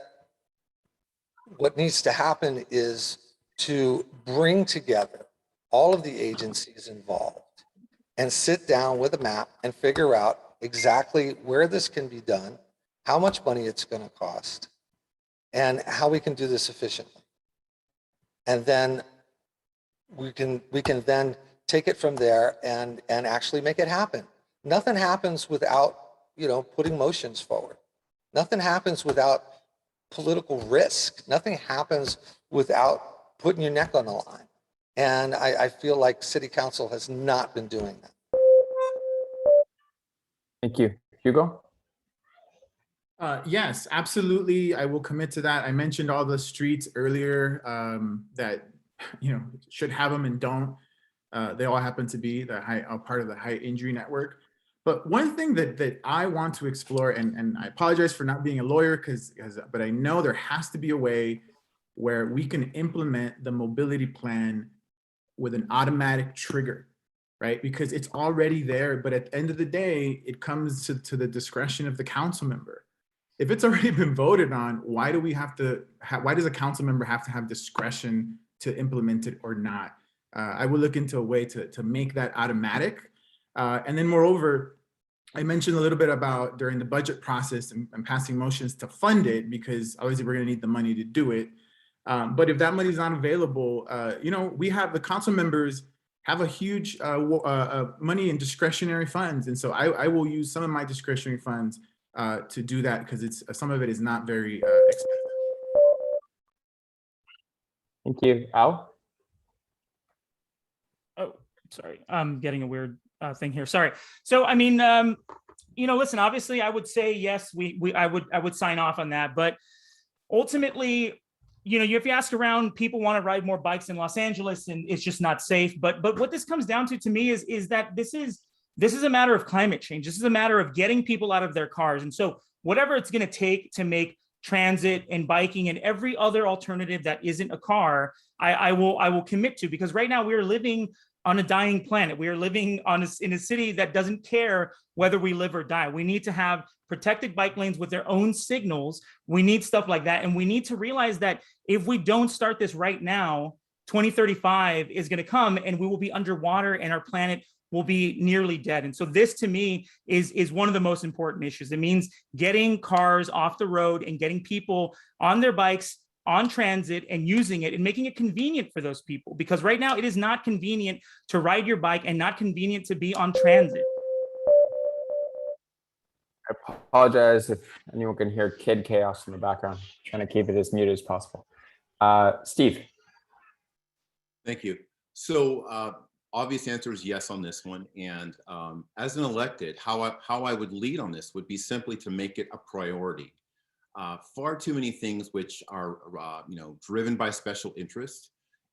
what needs to happen is to bring together all of the agencies involved and sit down with a map and figure out exactly where this can be done, how much money it's going to cost, and how we can do this efficiently. And then we can then take it from there and actually make it happen. Nothing happens without, putting motions forward. Nothing happens without political risk. Nothing happens without putting your neck on the line. And I feel like City Council has not been doing that. Thank you. Hugo? Yes, absolutely. I will commit to that. I mentioned all the streets earlier that should have them and don't. They all happen to be part of the high injury network. But one thing that I want to explore, and I apologize for not being a lawyer, but I know there has to be a way where we can implement the mobility plan with an automatic trigger, right? Because it's already there, but at the end of the day, it comes to the discretion of the council member. If it's already been voted on, why do we have to? Why does a council member have to have discretion to implement it or not? I would look into a way to make that automatic. And then moreover, I mentioned a little bit about during the budget process and passing motions to fund it, because obviously we're going to need the money to do it. But if that money is not available, we have the council members have a huge money in discretionary funds. And so I will use some of my discretionary funds to do that, because some of it is not very expensive. Thank you. Al? Oh, sorry. I'm getting a weird thing here. Sorry. So, I mean, listen, obviously I would say, yes, I would sign off on that. But ultimately, if you ask around, people want to ride more bikes in Los Angeles and it's just not safe. But what this comes down to me is that this is a matter of climate change. This is a matter of getting people out of their cars. And so whatever it's going to take to make transit and biking and every other alternative that isn't a car, I will commit to, because right now we are living on a dying planet. We are living in a city that doesn't care whether we live or die. We need to have protected bike lanes with their own signals. We need stuff like that. And we need to realize that if we don't start this right now, 2035 is going to come and we will be underwater and our planet will be nearly dead. And so this to me is one of the most important issues. It means getting cars off the road and getting people on their bikes, on transit, and using it and making it convenient for those people. Because right now it is not convenient to ride your bike and not convenient to be on transit. I apologize if anyone can hear kid chaos in the background. I'm trying to keep it as muted as possible. Steve. Thank you. So obvious answer is yes on this one. And as an elected, how I would lead on this would be simply to make it a priority. Far too many things which are driven by special interest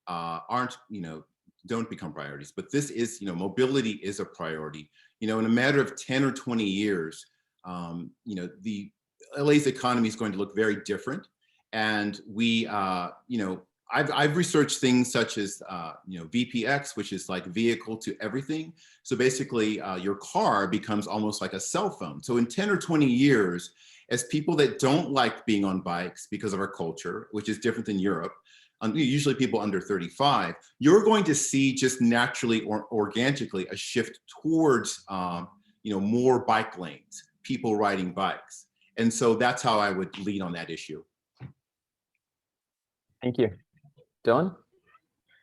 don't become priorities. But this is, mobility is a priority. In a matter of 10 or 20 years, the LA's economy is going to look very different. And we, I've researched things such as, VPX, which is like vehicle to everything. So basically your car becomes almost like a cell phone. So in 10 or 20 years, as people that don't like being on bikes because of our culture, which is different than Europe, usually people under 35, you're going to see just naturally or organically a shift towards, more bike lanes, people riding bikes. And so that's how I would lead on that issue. Thank you. Dylan?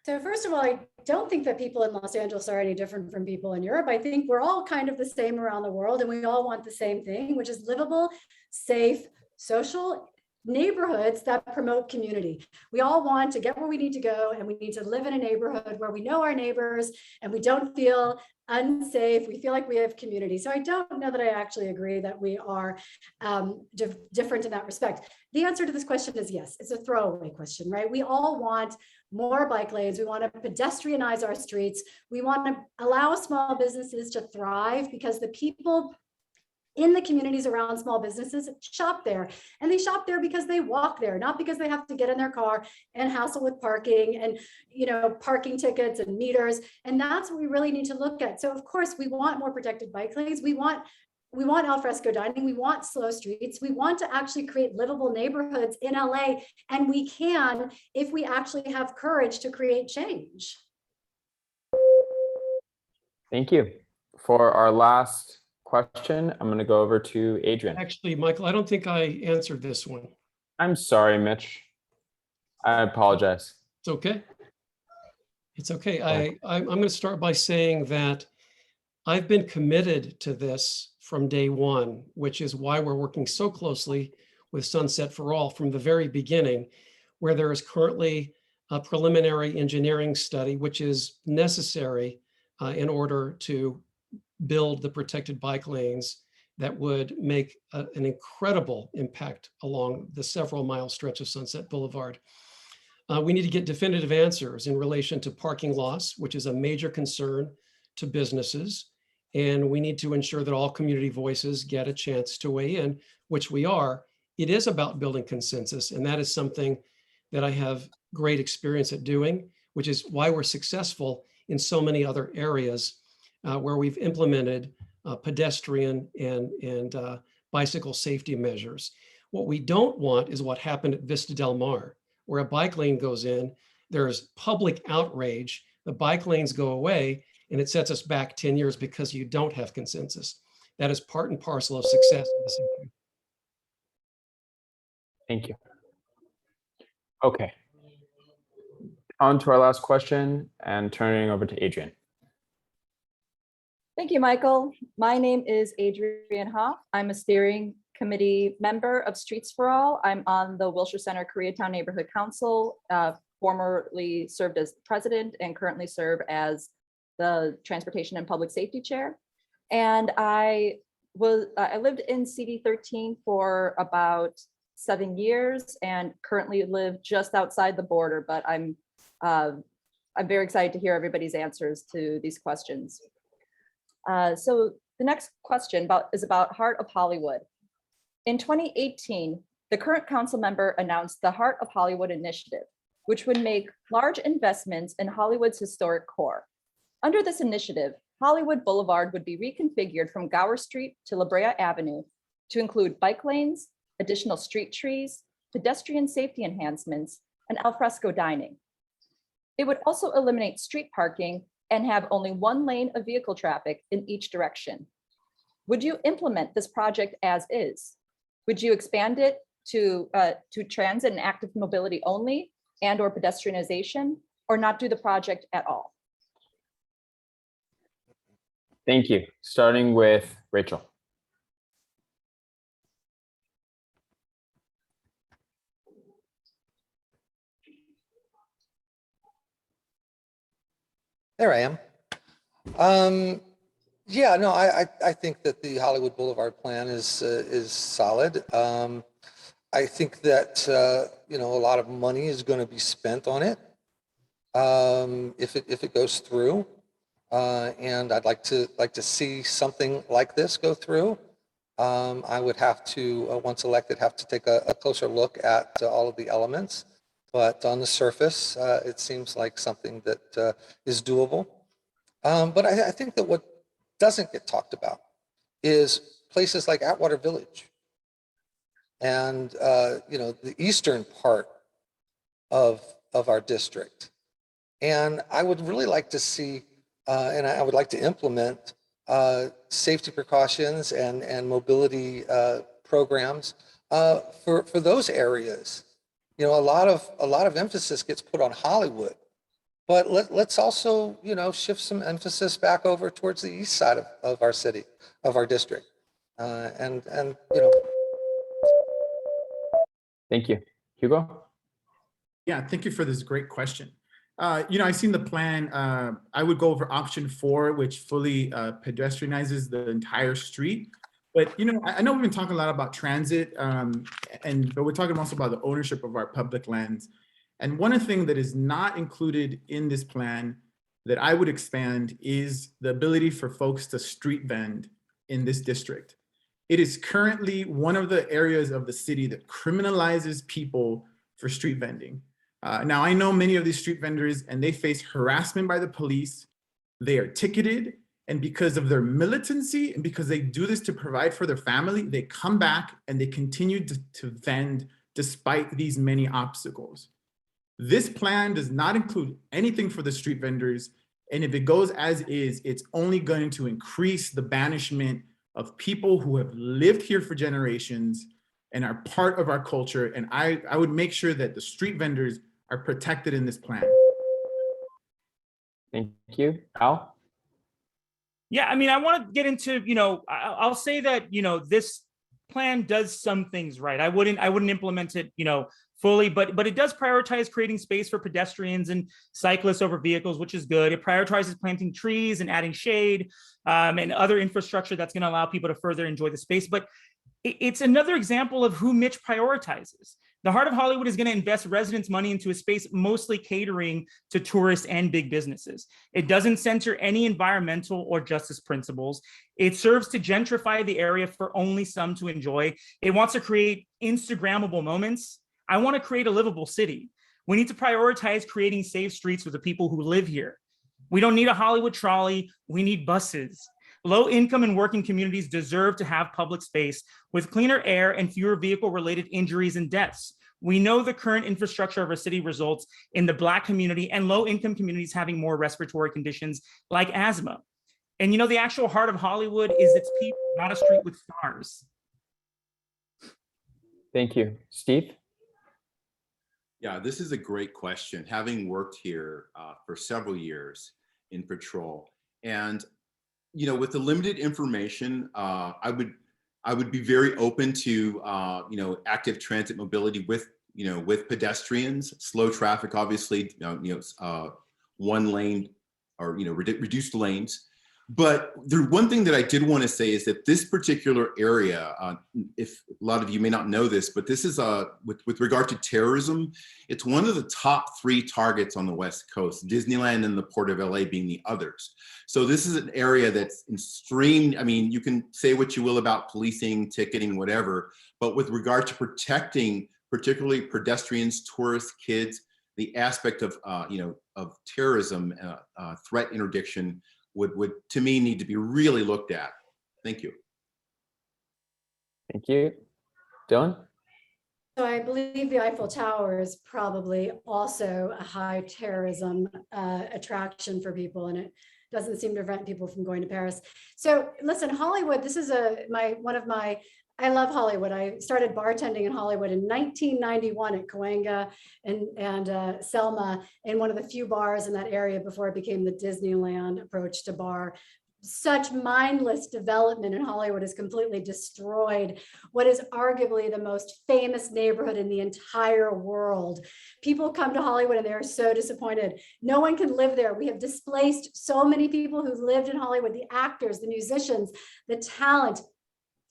So first of all, I don't think that people in Los Angeles are any different from people in Europe. I think we're all kind of the same around the world, and we all want the same thing, which is livable, safe, social neighborhoods that promote community. We all want to get where we need to go, and we need to live in a neighborhood where we know our neighbors and we don't feel unsafe. We feel like we have community. So I don't know that I actually agree that we are different in that respect. The answer to this question is yes. It's a throwaway question, right? We all want more bike lanes. We want to pedestrianize our streets. We want to allow small businesses to thrive, because the people in the communities around small businesses shop there. And they shop there because they walk there, not because they have to get in their car and hassle with parking and, you know, parking tickets and meters. And that's what we really need to look at. So of course, we want more protected bike lanes. We want alfresco dining. We want slow streets. We want to actually create livable neighborhoods in LA. And we can, if we actually have courage to create change. Thank you. For our last question, I'm going to go over to Adrian. Actually, Michael, I don't think I answered this one. I'm sorry, Mitch. I apologize. It's okay. It's okay. I'm going to start by saying that I've been committed to this from day one, which is why we're working so closely with Sunset for All from the very beginning, where there is currently a preliminary engineering study, which is necessary in order to build the protected bike lanes that would make an incredible impact along the several mile stretch of Sunset Boulevard. We need to get definitive answers in relation to parking loss, which is a major concern to businesses. And we need to ensure that all community voices get a chance to weigh in, which we are. It is about building consensus. And that is something that I have great experience at doing, which is why we're successful in so many other areas where we've implemented pedestrian and bicycle safety measures. What we don't want is what happened at Vista Del Mar, where a bike lane goes in, there's public outrage, the bike lanes go away, and it sets us back 10 years because you don't have consensus. That is part and parcel of success in this area. Thank you. Okay. On to our last question and turning over to Adrian. Thank you, Michael. My name is Adrian Hoff. I'm a steering committee member of Streets for All. I'm on the Wilshire Center Koreatown Neighborhood Council, formerly served as president and currently serve as the Transportation and Public Safety Chair. And I lived in CD13 for about 7 years and currently live just outside the border, but I'm very excited to hear everybody's answers to these questions. So the next question is about Heart of Hollywood. In 2018, the current council member announced the Heart of Hollywood initiative, which would make large investments in Hollywood's historic core. Under this initiative, Hollywood Boulevard would be reconfigured from Gower Street to La Brea Avenue to include bike lanes, additional street trees, pedestrian safety enhancements, and alfresco dining. It would also eliminate street parking and have only one lane of vehicle traffic in each direction. Would you implement this project as is? Would you expand it to transit and active mobility only and or pedestrianization, or not do the project at all? Thank you. Starting with Rachael. There I am. Yeah, no, I think that the Hollywood Boulevard plan is solid. I think that you know, a lot of money is going to be spent on it if it goes through, and I'd like to see something like this go through. I would have to, once elected, have to take a closer look at all of the elements. But on the surface, it seems like something that is doable. But I think that what doesn't get talked about is places like Atwater Village and you know, the eastern part of our district. And I would really like to see, and I would like to implement safety precautions and mobility programs for those areas. You know, a lot of emphasis gets put on Hollywood, but let's also, you know, shift some emphasis back over towards the east side of our city, of our district, and you know. Thank you. Hugo? Yeah, thank you for this great question. You know, I've seen the plan. I would go over option 4, which fully pedestrianizes the entire street. But, you know, I know we've been talking a lot about transit, but we're talking also about the ownership of our public lands. And one thing that is not included in this plan that I would expand is the ability for folks to street vend in this district. It is currently one of the areas of the city that criminalizes people for street vending. Now, I know many of these street vendors and they face harassment by the police. They are ticketed, and because of their militancy and because they do this to provide for their family, they come back and they continue to vend despite these many obstacles. This plan does not include anything for the street vendors. And if it goes as is, it's only going to increase the banishment of people who have lived here for generations and are part of our culture. And I would make sure that the street vendors are protected in this plan. Thank you. Al? Yeah, I mean, I want to get into, I'll say that, this plan does some things right. I wouldn't implement it, fully, but it does prioritize creating space for pedestrians and cyclists over vehicles, which is good. It prioritizes planting trees and adding shade and other infrastructure that's going to allow people to further enjoy the space. But it's another example of who Mitch prioritizes. The Heart of Hollywood is going to invest residents' money into a space mostly catering to tourists and big businesses. It doesn't center any environmental or justice principles. It serves to gentrify the area for only some to enjoy. It wants to create Instagrammable moments. I want to create a livable city. We need to prioritize creating safe streets for the people who live here. We don't need a Hollywood trolley. We need buses. Low-income and working communities deserve to have public space with cleaner air and fewer vehicle-related injuries and deaths. We know the current infrastructure of our city results in the Black community and low-income communities having more respiratory conditions like asthma. And the actual heart of Hollywood is its people, not a street with stars. Thank you. Steve? Yeah, this is a great question. Having worked here for several years in patrol, and with the limited information, I would be very open to active transit mobility with pedestrians, slow traffic, obviously, one lane or reduced lanes. But the one thing that I did want to say is that this particular area, if a lot of you may not know this, but this is with regard to terrorism, it's one of the top 3 targets on the West Coast, Disneyland and the Port of LA being the others. So this is an area that's extreme. I mean, you can say what you will about policing, ticketing, whatever, but with regard to protecting particularly pedestrians, tourists, kids, the aspect of terrorism, threat interdiction would to me need to be really looked at. Thank you. Thank you. Dylan? So I believe the Eiffel Tower is probably also a high terrorism attraction for people, and it doesn't seem to prevent people from going to Paris. So listen, Hollywood, this is I love Hollywood. I started bartending in Hollywood in 1991 at Cahuenga and Selma, in one of the few bars in that area before it became the Disneyland approach to bar. Such mindless development in Hollywood has completely destroyed what is arguably the most famous neighborhood in the entire world. People come to Hollywood and they're so disappointed. No one can live there. We have displaced so many people who lived in Hollywood, the actors, the musicians, the talent.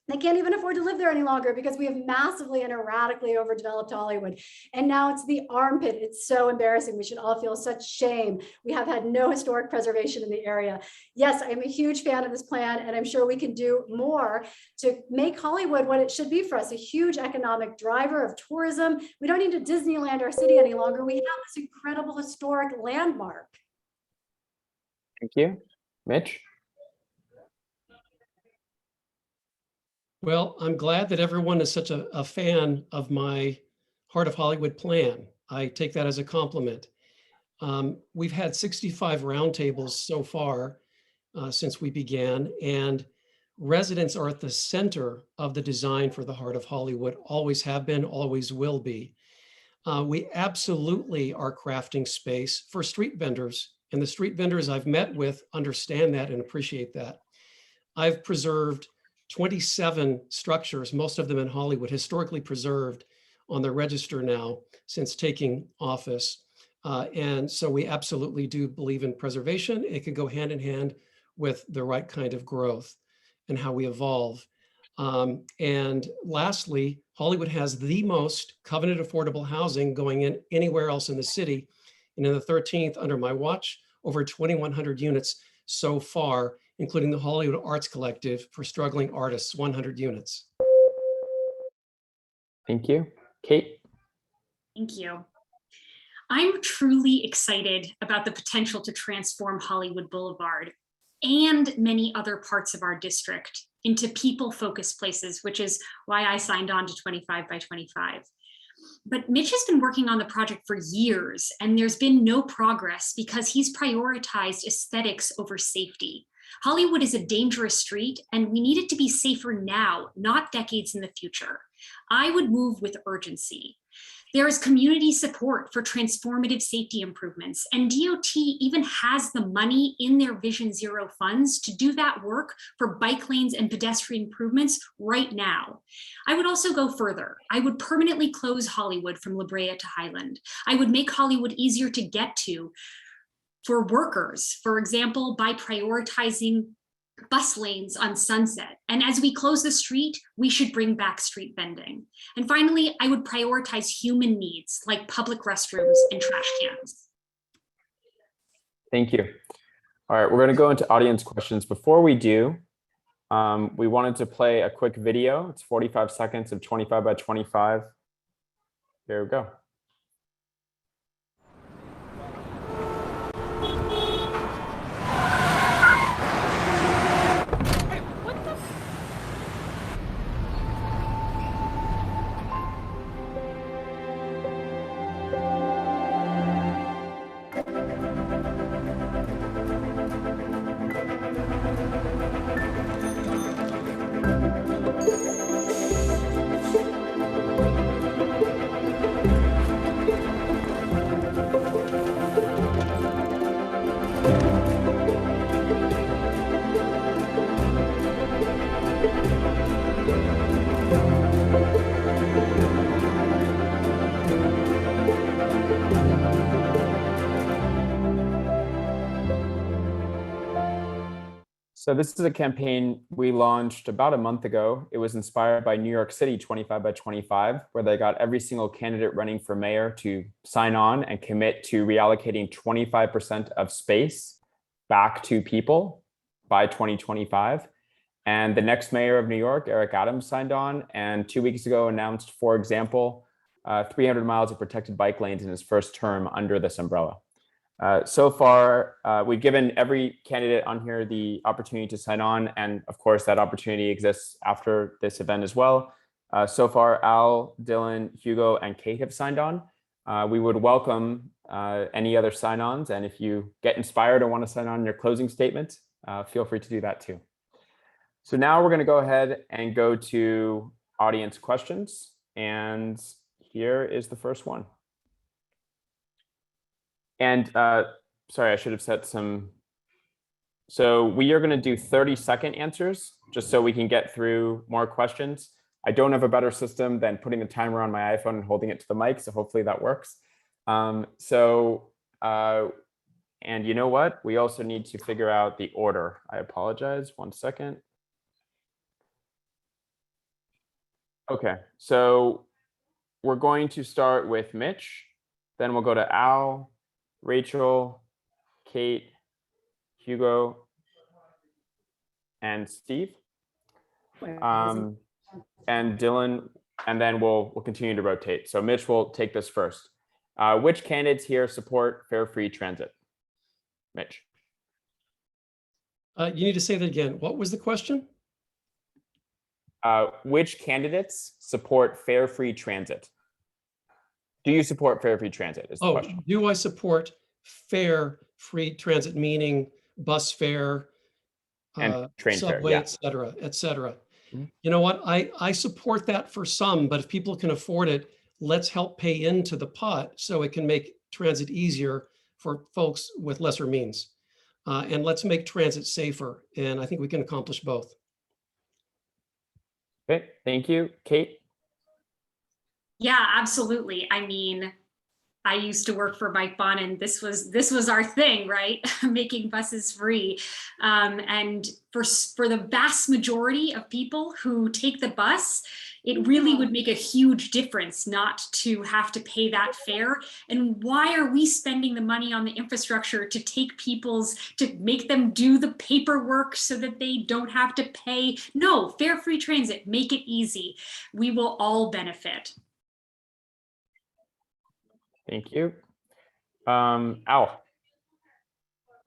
They can't even afford to live there any longer because we have massively and erratically overdeveloped Hollywood. And now it's the armpit. It's so embarrassing. We should all feel such shame. We have had no historic preservation in the area. Yes, I'm a huge fan of this plan, and I'm sure we can do more to make Hollywood what it should be for us, a huge economic driver of tourism. We don't need to Disneyland our city any longer. We have this incredible historic landmark. Thank you. Mitch? Well, I'm glad that everyone is such a fan of my Heart of Hollywood plan. I take that as a compliment. We've had 65 roundtables so far since we began, and residents are at the center of the design for the Heart of Hollywood, always have been, always will be. We absolutely are crafting space for street vendors, and the street vendors I've met with understand that and appreciate that. I've preserved 27 structures, most of them in Hollywood, historically preserved on the register now since taking office. And so we absolutely do believe in preservation. It can go hand in hand with the right kind of growth and how we evolve. And lastly, Hollywood has the most covenant affordable housing going in anywhere else in the city. And in the 13th, under my watch, over 2,100 units so far including the Hollywood Arts Collective for Struggling Artists, 100 units. Thank you. Kate? Thank you. I'm truly excited about the potential to transform Hollywood Boulevard and many other parts of our district into people-focused places, which is why I signed on to 25 by 25. But Mitch has been working on the project for years, and there's been no progress because he's prioritized aesthetics over safety. Hollywood is a dangerous street, and we need it to be safer now, not decades in the future. I would move with urgency. There is community support for transformative safety improvements, and DOT even has the money in their Vision Zero funds to do that work for bike lanes and pedestrian improvements right now. I would also go further. I would permanently close Hollywood from La Brea to Highland. I would make Hollywood easier to get to for workers, for example, by prioritizing bus lanes on Sunset. And as we close the street, we should bring back street vending. And finally, I would prioritize human needs like public restrooms and trash cans. Thank you. All right, we're going to go into audience questions. Before we do, we wanted to play a quick video. It's 45 seconds of 25 by 25. Here we go. So this is a campaign we launched about a month ago. It was inspired by New York City 25 by 25, where they got every single candidate running for mayor to sign on and commit to reallocating 25% of space back to people by 2025. And the next mayor of New York, Eric Adams, signed on, and 2 weeks ago announced, for example, 300 miles of protected bike lanes in his first term under this umbrella. So far, we've given every candidate on here the opportunity to sign on. And of course, that opportunity exists after this event as well. So far, Al, Dylan, Hugo, and Kate have signed on. We would welcome any other sign-ons. And if you get inspired or want to sign on your closing statement, feel free to do that too. So now we're going to go ahead and go to audience questions. And here is the first one. And sorry, I should have set some. So we are going to do 30-second answers just so we can get through more questions. I don't have a better system than putting the timer on my iPhone and holding it to the mic. So hopefully that works. And you know what? We also need to figure out the order. I apologize. 1 second. OK, so we're going to start with Mitch. Then we'll go to Al, Rachel, Kate, Hugo, and Steve, and Dylan, and then we'll continue to rotate. So Mitch will take this first. Which candidates here support fare free transit? Mitch. You need to say that again. What was the question? Which candidates support fare free transit? Do you support fare free transit is the question. Do I support fare free transit, meaning bus fare, and train subway, fare, yeah. et cetera, et cetera. Mm-hmm. You know what? I support that for some, but if people can afford it, let's help pay into the pot so it can make transit easier for folks with lesser means. And let's make transit safer. And I think we can accomplish both. Okay, thank you. Kate? Yeah, absolutely. I mean, I used to work for Mike Bonin. This was our thing, right? Making buses free. And for the vast majority of people who take the bus, it really would make a huge difference not to have to pay that fare. And why are we spending the money on the infrastructure to make them do the paperwork so that they don't have to pay? No, fare-free transit, make it easy. We will all benefit. Thank you. Al.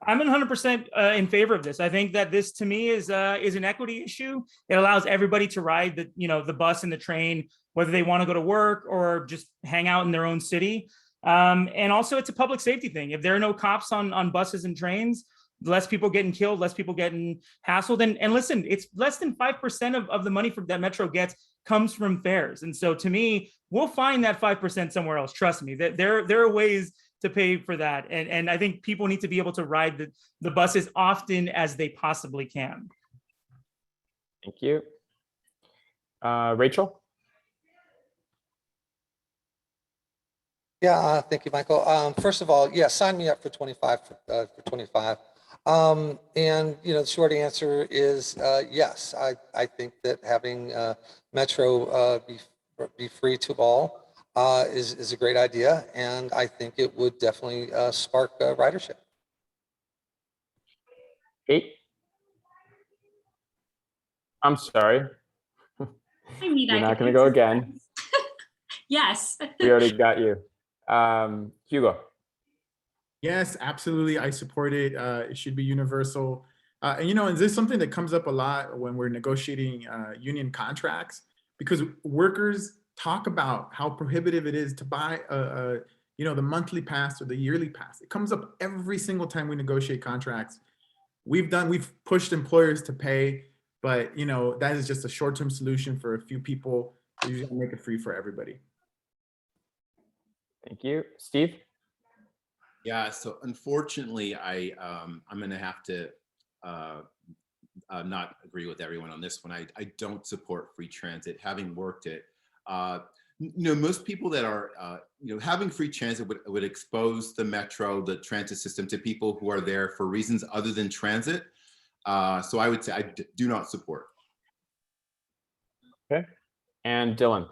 I'm 100% in favor of this. I think that this, to me, is an equity issue. It allows everybody to ride the bus and the train, whether they want to go to work or just hang out in their own city. And also, it's a public safety thing. If there are no cops on buses and trains, less people getting killed, less people getting hassled. And listen, it's less than 5% of the money that Metro gets comes from fares. And so, to me, we'll find that 5% somewhere else. Trust me, that there are ways to pay for that. And I think people need to be able to ride the bus as often as they possibly can. Thank you. Rachel? Yeah, thank you, Michael. First of all, yeah, sign me up for 25 for 25. And the short answer is yes. I think that having Metro be free to all is a great idea, and I think it would definitely spark ridership. Kate? I'm sorry. You're not going to go again. Yes. We already got you. Hugo? Yes, absolutely. I support it. It should be universal. And this is something that comes up a lot when we're negotiating union contracts, because workers talk about how prohibitive it is to buy the monthly pass or the yearly pass. It comes up every single time we negotiate contracts. We've pushed employers to pay, but that is just a short-term solution for a few people. So you make it free for everybody. Thank you. Steve? Yeah, so unfortunately, I'm going to have to not agree with everyone on this one. I don't support free transit, having worked it. Most people that are, having free transit would expose the Metro, the transit system, to people who are there for reasons other than transit. So I would say I do not support. Okay. And Dylan?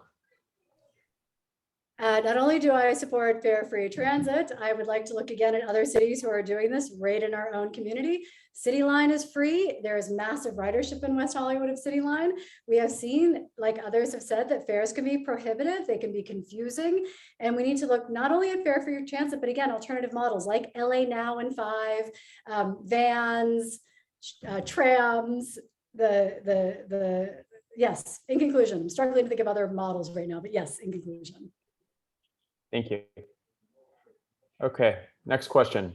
Not only do I support fare-free transit, I would like to look again at other cities who are doing this right in our own community. City Line is free. There is massive ridership in West Hollywood of City Line. We have seen, like others have said, that fares can be prohibitive. They can be confusing. And we need to look not only at fare-free transit, but again, alternative models like LA Now and 5, vans, trams, yes, in conclusion, I'm struggling to think of other models right now, but yes, in conclusion. Thank you. Okay, next question.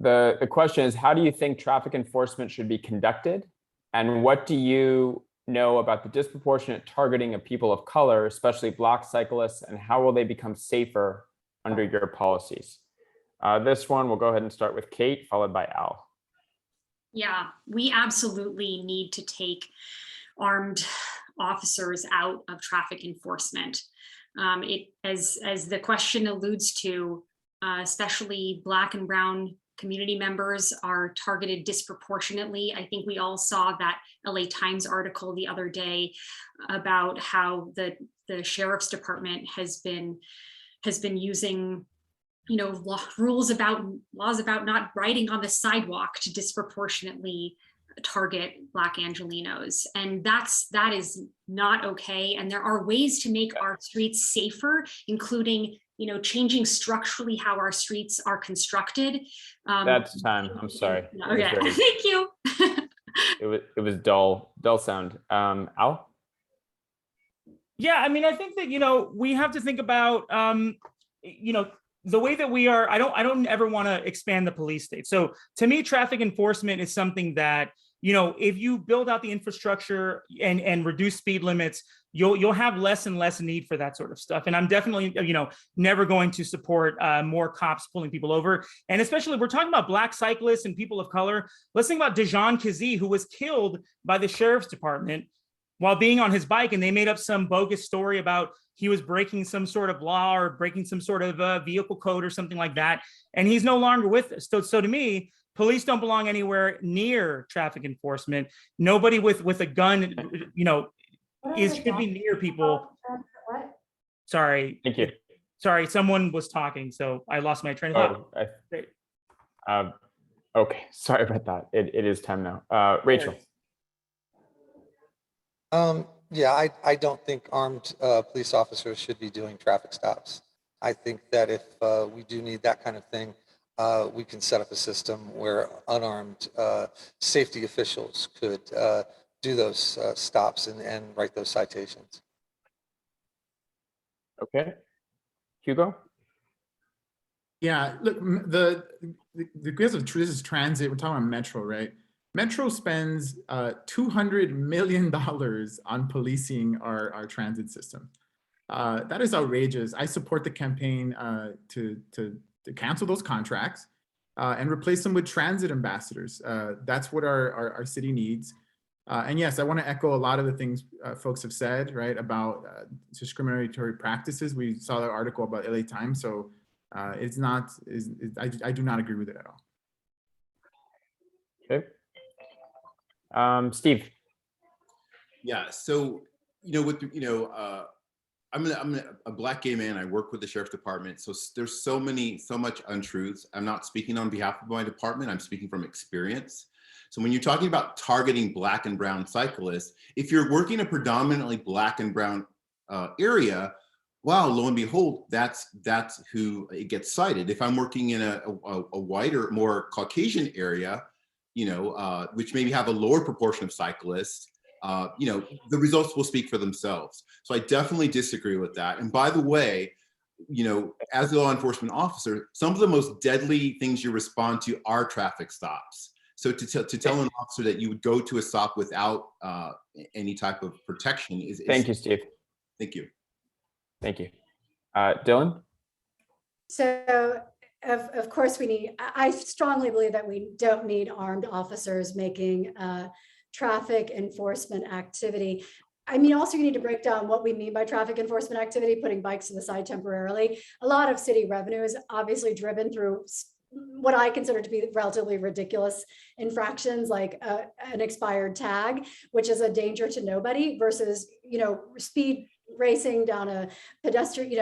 The question is, how do you think traffic enforcement should be conducted? And what do you know about the disproportionate targeting of people of color, especially Black cyclists, and how will they become safer under your policies? This one, we'll go ahead and start with Kate, followed by Al. Yeah, we absolutely need to take armed officers out of traffic enforcement. As the question alludes to, especially Black and Brown community members are targeted disproportionately. I think we all saw that LA Times article the other day about how the sheriff's department has been using laws about not riding on the sidewalk to disproportionately target Black Angelenos, and that is not okay. And there are ways to make our streets safer, including changing structurally how our streets are constructed. That's time. I'm sorry. Okay, thank you. It was dull sound. Al? Yeah, I mean, I think that we have to think about the way that we are. I don't ever want to expand the police state. So to me, traffic enforcement is something that if you build out the infrastructure and reduce speed limits, you'll have less and less need for that sort of stuff. And I'm definitely, never going to support more cops pulling people over. And especially we're talking about Black cyclists and people of color. Let's think about Dejan Kazee, who was killed by the sheriff's department while being on his bike, and they made up some bogus story about he was breaking some sort of law or breaking some sort of vehicle code or something like that. And he's no longer with us. So to me, police don't belong anywhere near traffic enforcement. Nobody with a gun, should be near people. What? Sorry. Thank you. Sorry, someone was talking, so I lost my train of thought. Okay, sorry about that. It is time now. Rachel. Yeah, I don't think armed police officers should be doing traffic stops. I think that if we do need that kind of thing, we can set up a system where unarmed safety officials could do those stops and write those citations. Okay. Hugo? Yeah, look, because of this is transit, we're talking about Metro, right? Metro spends $200 million on policing our transit system. That is outrageous. I support the campaign to cancel those contracts and replace them with transit ambassadors. That's what our city needs. And yes, I want to echo a lot of the things folks have said, right, about discriminatory practices. We saw that article about LA Times, so I do not agree with it at all. Okay. Steve. Yeah, so I'm a Black gay man. I work with the sheriff's department, so there's so much untruths. I'm not speaking on behalf of my department. I'm speaking from experience. So when you're talking about targeting Black and brown cyclists, if you're working a predominantly Black and brown area, wow, lo and behold, that's who it gets cited. If I'm working in a whiter, more Caucasian area, which maybe have a lower proportion of cyclists, the results will speak for themselves. So I definitely disagree with that. And by the way, as a law enforcement officer, some of the most deadly things you respond to are traffic stops. So to tell an officer that you would go to a stop without any type of protection is. Thank you, Steve. Thank you. Thank you. Dylan? So of course I strongly believe that we don't need armed officers making traffic enforcement activity. I mean, also you need to break down what we mean by traffic enforcement activity, putting bikes to the side temporarily. A lot of city revenue is obviously driven through what I consider to be relatively ridiculous infractions, like an expired tag, which is a danger to nobody, versus, speed racing down a pedestrian,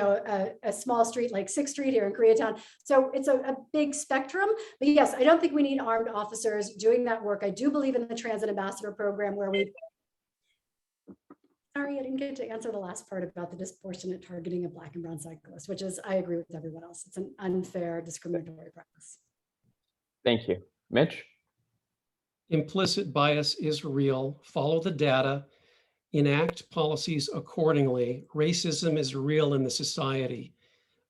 a small street like 6th Street here in Koreatown. So it's a big spectrum. But yes, I don't think we need armed officers doing that work. I do believe in the transit ambassador program where sorry, I didn't get to answer the last part about the disproportionate targeting of Black and brown cyclists, which is, I agree with everyone else. It's an unfair discriminatory practice. Thank you. Mitch? Implicit bias is real. Follow the data. Enact policies accordingly. Racism is real in the society,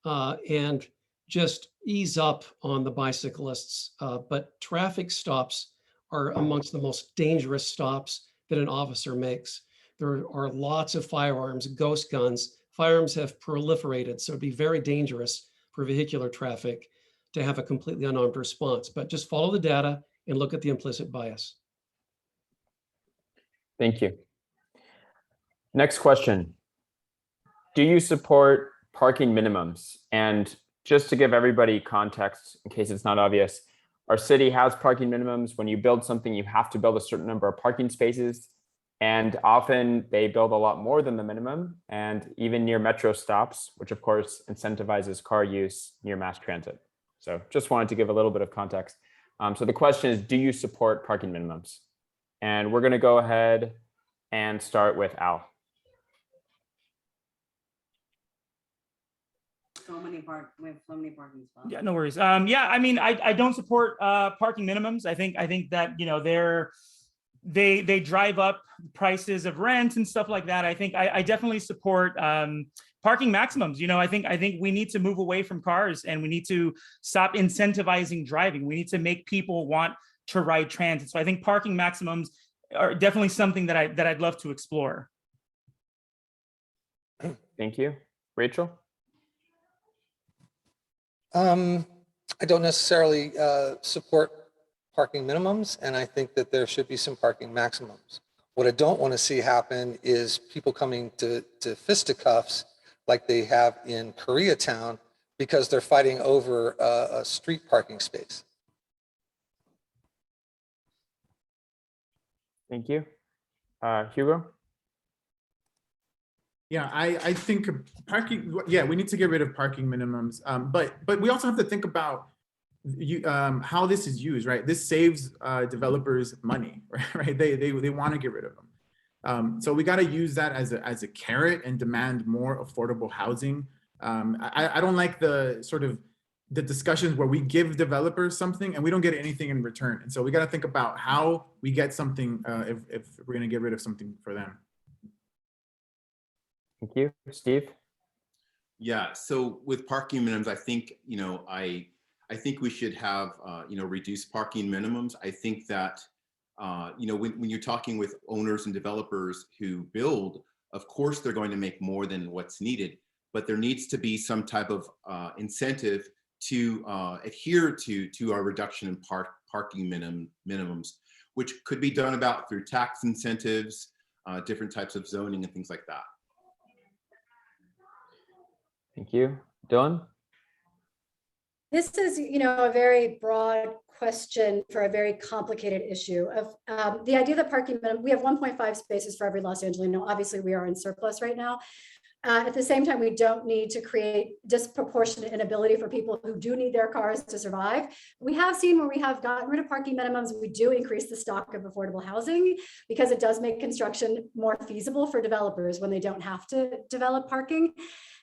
and just ease up on the bicyclists. But traffic stops are amongst the most dangerous stops that an officer makes. There are lots of firearms, ghost guns. Firearms have proliferated, so it'd be very dangerous for vehicular traffic to have a completely unarmed response. But just follow the data and look at the implicit bias. Thank you. Next question. Do you support parking minimums? And just to give everybody context, in case it's not obvious, our city has parking minimums. When you build something, you have to build a certain number of parking spaces. And often they build a lot more than the minimum, and even near metro stops, which of course incentivizes car use near mass transit. So just wanted to give a little bit of context. So the question is, do you support parking minimums? And we're going to go ahead and start with Al. We have so many parking spots. Yeah, no worries. Yeah, I mean, I don't support parking minimums. I think that they drive up prices of rent and stuff like that. I think I definitely support parking maximums. I think we need to move away from cars, and we need to stop incentivizing driving. We need to make people want to ride transit. So I think parking maximums are definitely something that I'd love to explore. Thank you. Rachel? I don't necessarily support parking minimums, and I think that there should be some parking maximums. What I don't want to see happen is people coming to fisticuffs like they have in Koreatown because they're fighting over a street parking space. Thank you. Hugo? Yeah, I think parking, yeah, we need to get rid of parking minimums. But we also have to think about how this is used, right? This saves developers money, right? They want to get rid of them. So we got to use that as a carrot and demand more affordable housing. I don't like the sort of the discussions where we give developers something and we don't get anything in return. And so we got to think about how we get something if we're going to get rid of something for them. Thank you. Steve? Yeah, so with parking minimums, I think, I think we should have, reduced parking minimums. I think that, when you're talking with owners and developers who build, of course, they're going to make more than what's needed, but there needs to be some type of incentive to adhere to our reduction in parking minimums, which could be done about through tax incentives, different types of zoning and things like that. Thank you. Dylan? This is, a very broad question for a very complicated issue of the idea that parking minimum, we have 1.5 spaces for every Los Angelino. Obviously, we are in surplus right now. At the same time, we don't need to create disproportionate inability for people who do need their cars to survive. We have seen where we have gotten rid of parking minimums, we do increase the stock of affordable housing because it does make construction more feasible for developers when they don't have to develop parking.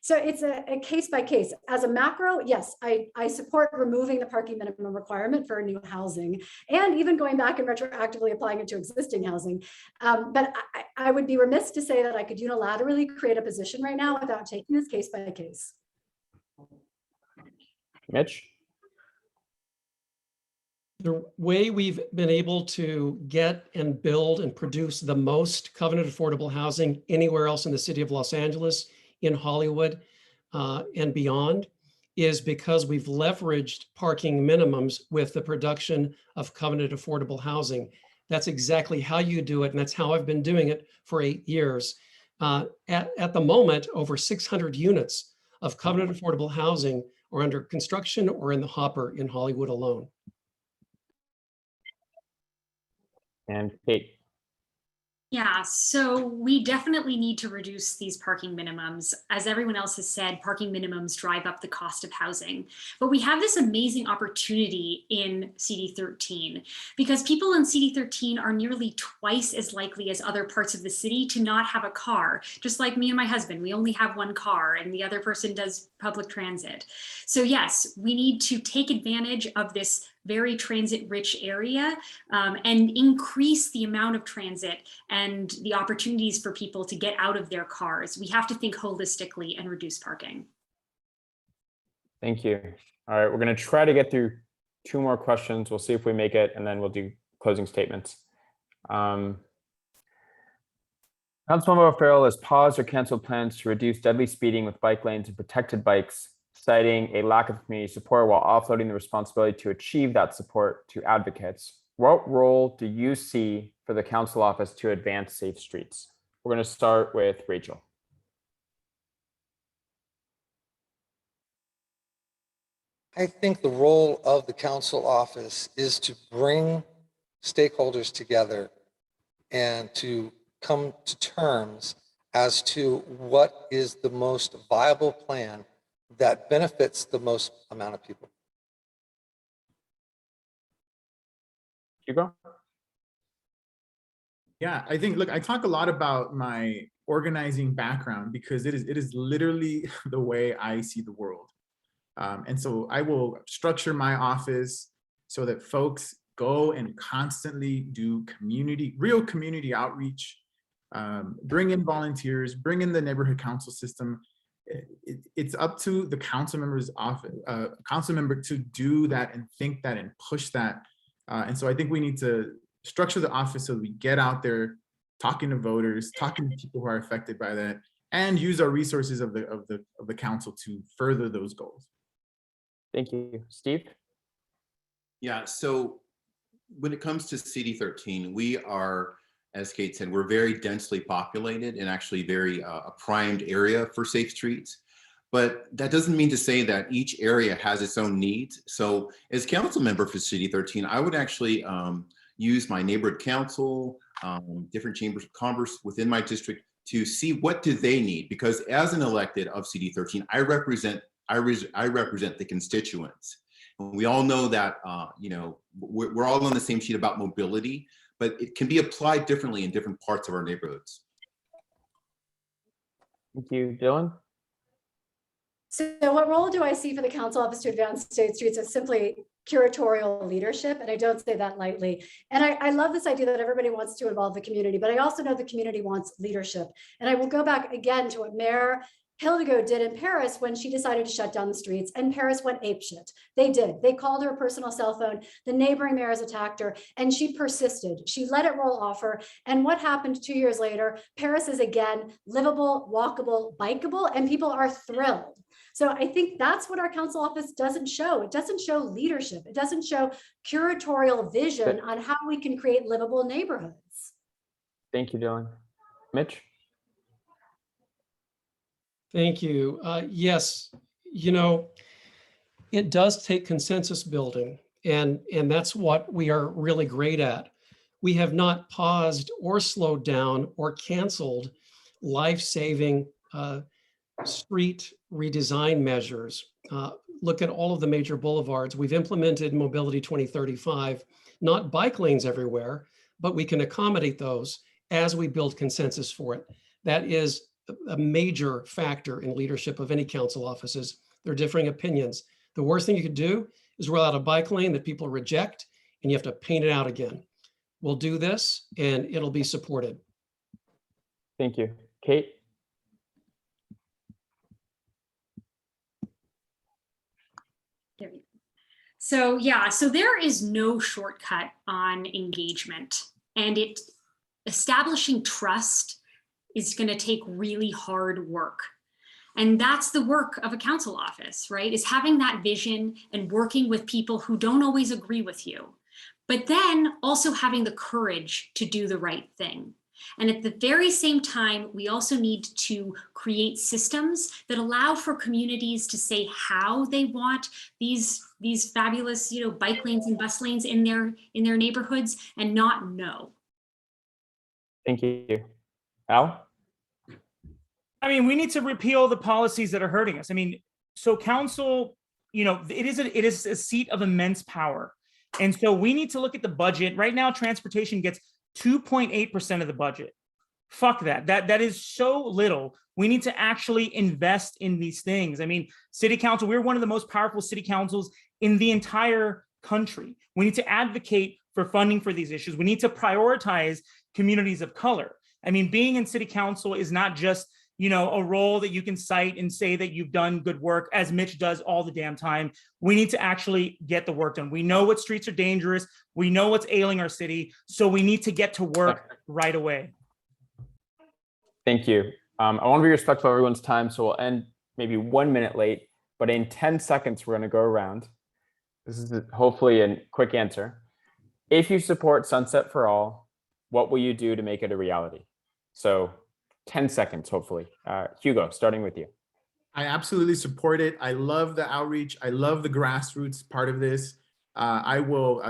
So it's a case by case. As a macro, yes, I support removing the parking minimum requirement for new housing and even going back and retroactively applying it to existing housing. But I would be remiss to say that I could unilaterally create a position right now without taking this case by case. Mitch? The way we've been able to get and build and produce the most covenant affordable housing anywhere else in the city of Los Angeles, in Hollywood, and beyond, is because we've leveraged parking minimums with the production of covenant affordable housing. That's exactly how you do it, and that's how I've been doing it for 8 years. At the moment, over 600 units of covenant affordable housing are under construction or in the hopper in Hollywood alone. And Kate? Yeah, so we definitely need to reduce these parking minimums. As everyone else has said, parking minimums drive up the cost of housing. But we have this amazing opportunity in CD13 because people in CD13 are nearly twice as likely as other parts of the city to not have a car. Just like me and my husband, we only have one car and the other person does public transit. So yes, we need to take advantage of this very transit rich area and increase the amount of transit and the opportunities for people to get out of their cars. We have to think holistically and reduce parking. Thank you. All right, we're going to try to get through 2 more questions. We'll see if we make it, and then we'll do closing statements. Councilmember O'Farrell has paused or canceled plans to reduce deadly speeding with bike lanes and protected bikes, citing a lack of community support while offloading the responsibility to achieve that support to advocates. What role do you see for the council office to advance safe streets? We're going to start with Rachael. I think the role of the council office is to bring stakeholders together and to come to terms as to what is the most viable plan that benefits the most amount of people. Hugo? Yeah, I think, look, I talk a lot about my organizing background because it is literally the way I see the world. And so I will structure my office so that folks go and constantly do real community outreach, bring in volunteers, bring in the neighborhood council system. It's up to the council member's office, council member to do that and think that and push that. And so I think we need to structure the office so we get out there talking to voters, talking to people who are affected by that, and use our resources of the council to further those goals. Thank you. Steve? Yeah, so when it comes to CD13, we are As Kate said, we're very densely populated and actually very a primed area for safe streets. But that doesn't mean to say that each area has its own needs. So as council member for City 13, I would actually use my neighborhood council, different chambers of commerce within my district to see what do they need. Because as an elected of City 13, I represent the constituents. And we all know that, you know, we're all on the same sheet about mobility, but it can be applied differently in different parts of our neighborhoods. Thank you, Dylan. So what role do I see for the council office to advance state streets as simply curatorial leadership? And I don't say that lightly. And I love this idea that everybody wants to involve the community, but I also know the community wants leadership. And I will go back again to what Mayor Hidalgo did in Paris when she decided to shut down the streets, and Paris went apeshit. They did. They called her personal cell phone. The neighboring mayors attacked her, and she persisted. She let it roll off her. And what happened 2 years later? Paris is again livable, walkable, bikeable, and people are thrilled. So I think that's what our council office doesn't show. It doesn't show leadership. It doesn't show curatorial vision on how we can create livable neighborhoods. Thank you, Dylan. Mitch? Thank you. Yes, you know, it does take consensus building, and that's what we are really great at. We have not paused or slowed down or canceled life-saving street redesign measures. Look at all of the major boulevards. We've implemented Mobility 2035, not bike lanes everywhere, but we can accommodate those as we build consensus for it. That is a major factor in leadership of any council offices. There are differing opinions. The worst thing you could do is roll out a bike lane that people reject, and you have to paint it out again. We'll do this, and it'll be supported. Thank you. Kate? There you go. So yeah, so there is no shortcut on engagement, and establishing trust is going to take really hard work. And that's the work of a council office, right? Is having that vision and working with people who don't always agree with you, but then also having the courage to do the right thing. And at the very same time, we also need to create systems that allow for communities to say how they want these fabulous, you know, bike lanes and bus lanes in their neighborhoods, and not no. Thank you. Al? I mean, we need to repeal the policies that are hurting us. I mean, so council, you know, it is a seat of immense power. And so we need to look at the budget. Right now, transportation gets 2.8% of the budget. Fuck that. That is so little. We need to actually invest in these things. I mean, city council, we're one of the most powerful city councils in the entire country. We need to advocate for funding for these issues. We need to prioritize communities of color. I mean, being in city council is not just, you know, a role that you can cite and say that you've done good work, as Mitch does all the damn time. We need to actually get the work done. We know what streets are dangerous. We know what's ailing our city. So we need to get to work right away. Thank you. I want to be respectful of everyone's time, so we'll end maybe 1 minute late, but in 10 seconds, we're going to go around. This is hopefully a quick answer. If you support Sunset for All, what will you do to make it a reality? So 10 seconds, hopefully. Hugo, starting with you. I absolutely support it. I love the outreach. I love the grassroots part of this. I will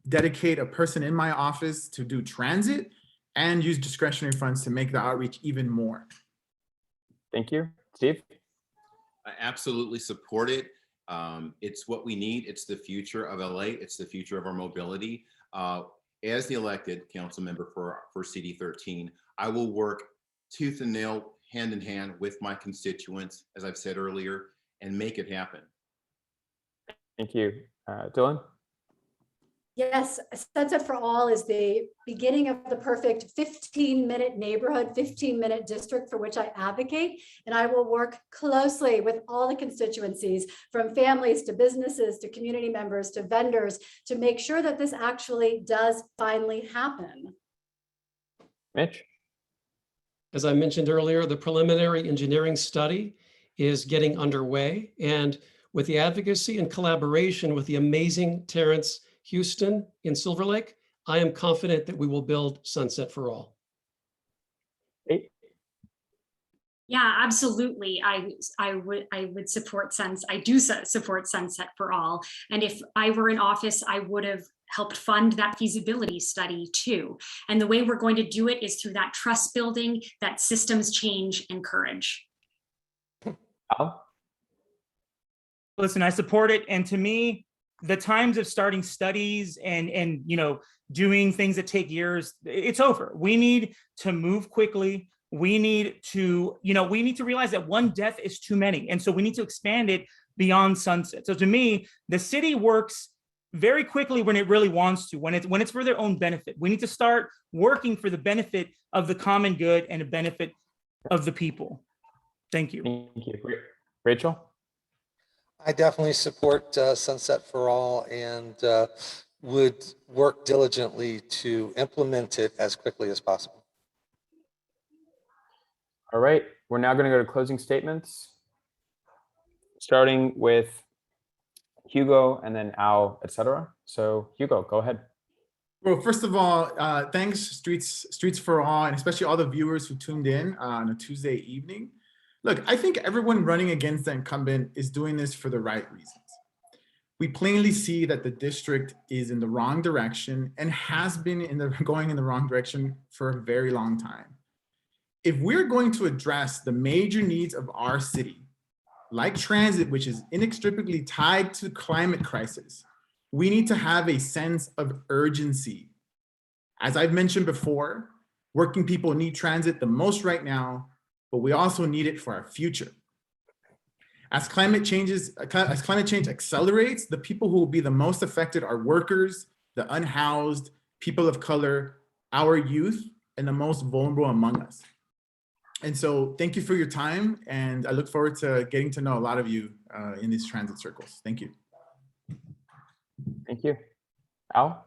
dedicate a person in my office to do transit and use discretionary funds to make the outreach even more. Thank you. Steve? I absolutely support it. It's what we need. It's the future of LA. It's the future of our mobility. As the elected council member for CD 13, I will work tooth and nail, hand in hand with my constituents, as I've said earlier, and make it happen. Thank you. Dylan? Yes, Sunset for All is the beginning of the perfect 15-minute neighborhood, 15-minute district for which I advocate. And I will work closely with all the constituencies, from families to businesses to community members to vendors, to make sure that this actually does finally happen. Mitch? As I mentioned earlier, the preliminary engineering study is getting underway, and with the advocacy and collaboration with the amazing Terrence Houston in Silver Lake, I am confident that we will build Sunset for All. Yeah, absolutely. I would support I do support Sunset for All. And if I were in office, I would have helped fund that feasibility study too. And the way we're going to do it is through that trust building, that systems change and courage. Al? Listen, I support it. And to me, the times of starting studies and doing things that take years, it's over. We need to move quickly. We need to realize that one death is too many. And so we need to expand it beyond Sunset. So to me, the city works very quickly when it really wants to, when it's for their own benefit. We need to start working for the benefit of the common good and the benefit of the people. Thank you. Thank you. Rachel? I definitely support Sunset for All and would work diligently to implement it as quickly as possible. All right, we're now going to go to closing statements, starting with Hugo and then Al, etc. So Hugo, go ahead. Well, first of all, thanks Streets for All, and especially all the viewers who tuned in on a Tuesday evening. Look, I think everyone running against the incumbent is doing this for the right reasons. We plainly see that the district is in the wrong direction and has been going in the wrong direction for a very long time. If we're going to address the major needs of our city, like transit, which is inextricably tied to the climate crisis, we need to have a sense of urgency. As I've mentioned before, working people need transit the most right now, but we also need it for our future. As climate change accelerates, the people who will be the most affected are workers, the unhoused, people of color, our youth, and the most vulnerable among us. And so thank you for your time, and I look forward to getting to know a lot of you in these transit circles. Thank you. Thank you. Al?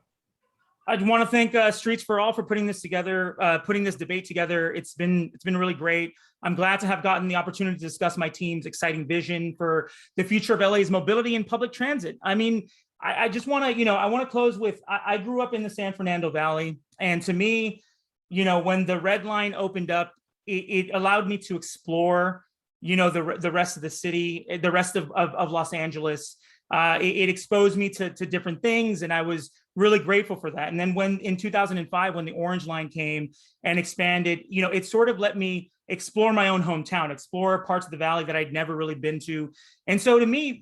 I want to thank Streets for All for putting this together, putting this debate together. It's been really great. I'm glad to have gotten the opportunity to discuss my team's exciting vision for the future of LA's mobility and public transit. I mean, I just want to, I want to close with, I grew up in the San Fernando Valley, and to me, when the Red Line opened up, it allowed me to explore, the rest of the city, the rest of Los Angeles. It exposed me to different things, and I was really grateful for that. And then when in 2005, when the Orange Line came and expanded, it sort of let me explore my own hometown, explore parts of the valley that I'd never really been to. And so to me,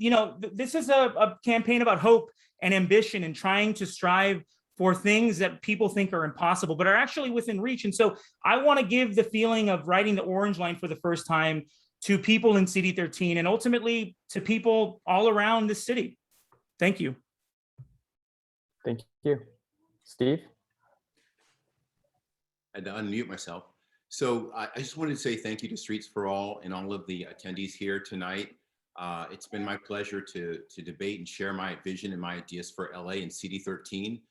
this is a campaign about hope and ambition and trying to strive for things that people think are impossible, but are actually within reach. And so I want to give the feeling of riding the Orange Line for the first time to people in CD13 and ultimately to people all around the city. Thank you. Thank you. Steve? I had to unmute myself. So I just wanted to say thank you to Streets for All and all of the attendees here tonight. It's been my pleasure to debate and share my vision and my ideas for LA and CD13.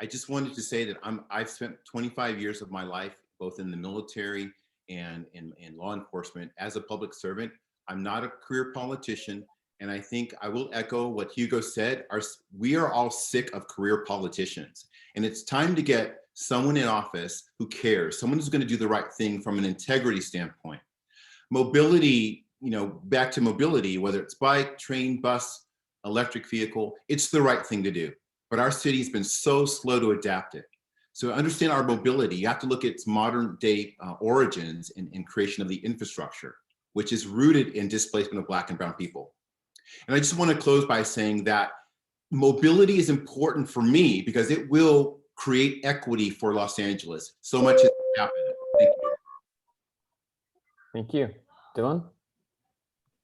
I just wanted to say that I've spent 25 years of my life, both in the military and in law enforcement as a public servant. I'm not a career politician. And I think I will echo what Hugo said. We are all sick of career politicians. And it's time to get someone in office who cares, someone who's going to do the right thing from an integrity standpoint. Mobility, back to mobility, whether it's bike, train, bus, electric vehicle, it's the right thing to do. But our city's been so slow to adapt it. So to understand our mobility, you have to look at its modern day origins in creation of the infrastructure, which is rooted in displacement of Black and brown people. And I just want to close by saying that mobility is important for me because it will create equity for Los Angeles. So much has happened. Thank you. Thank you. Dylan?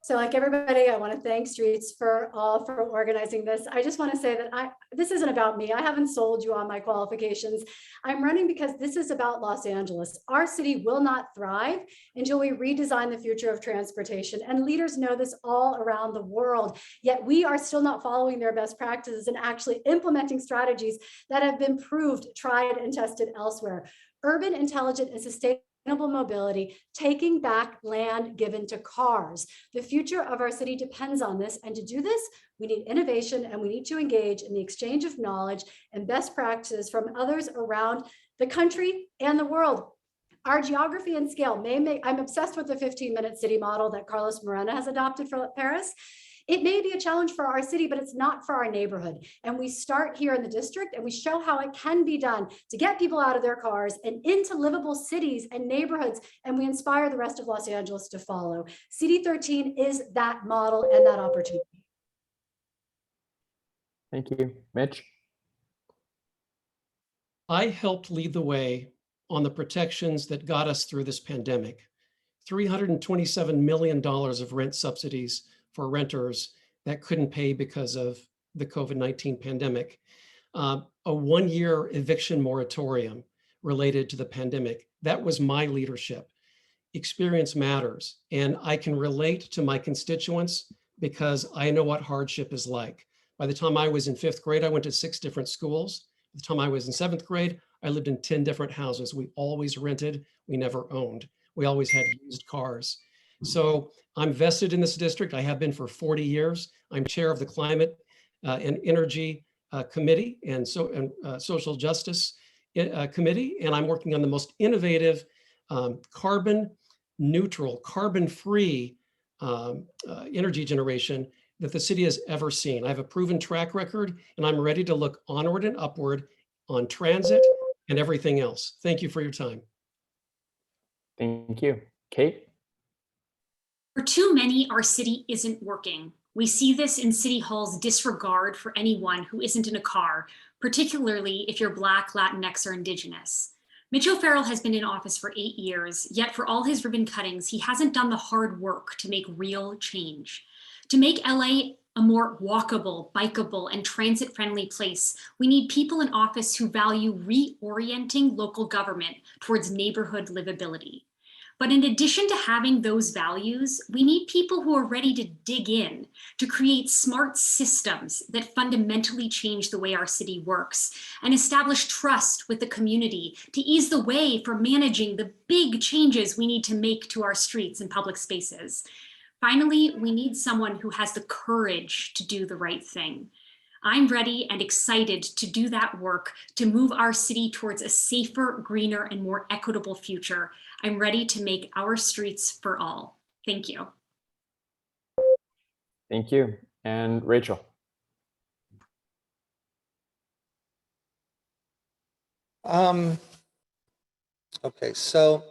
So like everybody, I want to thank Streets for All for organizing this. I just want to say that this isn't about me. I haven't sold you on my qualifications. I'm running because this is about Los Angeles. Our city will not thrive until we redesign the future of transportation. And leaders know this all around the world, yet we are still not following their best practices and actually implementing strategies that have been proved, tried, and tested elsewhere. Urban, intelligent, and sustainable mobility, taking back land given to cars. The future of our city depends on this. And to do this, we need innovation and we need to engage in the exchange of knowledge and best practices from others around the country and the world. Our geography and scale may make, I'm obsessed with the 15-minute city model that Carlos Morena has adopted for Paris. It may be a challenge for our city, but it's not for our neighborhood. And we start here in the district and we show how it can be done to get people out of their cars and into livable cities and neighborhoods. And we inspire the rest of Los Angeles to follow. CD13 is that model and that opportunity. Thank you. Mitch? I helped lead the way on the protections that got us through this pandemic. $327 million of rent subsidies for renters that couldn't pay because of the COVID-19 pandemic. A 1-year eviction moratorium related to the pandemic. That was my leadership. Experience matters. And I can relate to my constituents because I know what hardship is like. By the time I was in 5th grade, I went to 6 different schools. By the time I was in 7th grade, I lived in 10 different houses. We always rented, we never owned. We always had used cars. So I'm vested in this district. I have been for 40 years. I'm chair of the Climate and Energy Committee and Social Justice Committee. And I'm working on the most innovative carbon neutral, carbon-free energy generation that the city has ever seen. I have a proven track record and I'm ready to look onward and upward on transit and everything else. Thank you for your time. Thank you. Kate? For too many, our city isn't working. We see this in City Hall's disregard for anyone who isn't in a car, particularly if you're Black, Latinx, or Indigenous. Mitch O'Farrell has been in office for 8 years, yet for all his ribbon cuttings, he hasn't done the hard work to make real change. To make LA a more walkable, bikeable, and transit-friendly place, we need people in office who value reorienting local government towards neighborhood livability. But in addition to having those values, we need people who are ready to dig in, to create smart systems that fundamentally change the way our city works and establish trust with the community to ease the way for managing the big changes we need to make to our streets and public spaces. Finally, we need someone who has the courage to do the right thing. I'm ready and excited to do that work to move our city towards a safer, greener, and more equitable future. I'm ready to make our streets for all. Thank you. Thank you. And Rachel? Okay, so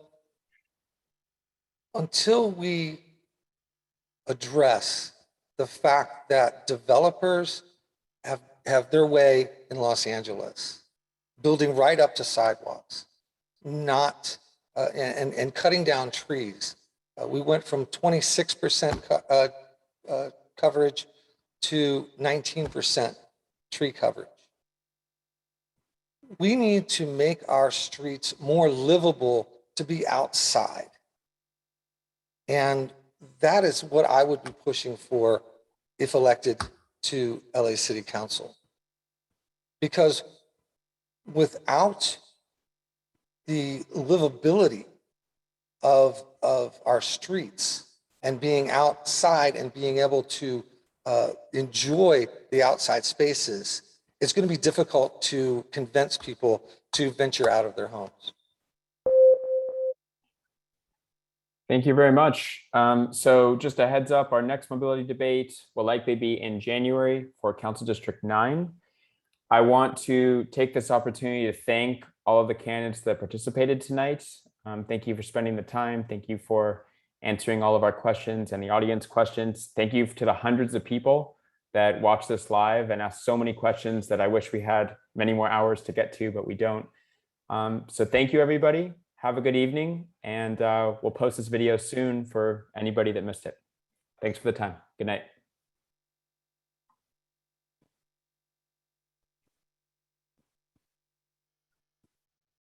until we address the fact that developers have their way in Los Angeles, building right up to sidewalks, not and cutting down trees. We went from 26% coverage to 19% tree coverage. We need to make our streets more livable to be outside. And that is what I would be pushing for if elected to LA City Council. Because without the livability of our streets and being outside and being able to enjoy the outside spaces, it's going to be difficult to convince people to venture out of their homes. Thank you very much. So just a heads up, our next mobility debate will likely be in January for Council District 9. I want to take this opportunity to thank all of the candidates that participated tonight. Thank you for spending the time. Thank you for answering all of our questions and the audience questions. Thank you to the hundreds of people that watched this live and asked so many questions that I wish we had many more hours to get to, but we don't. So thank you, everybody. Have a good evening, and we'll post this video soon for anybody that missed it. Thanks for the time. Good night.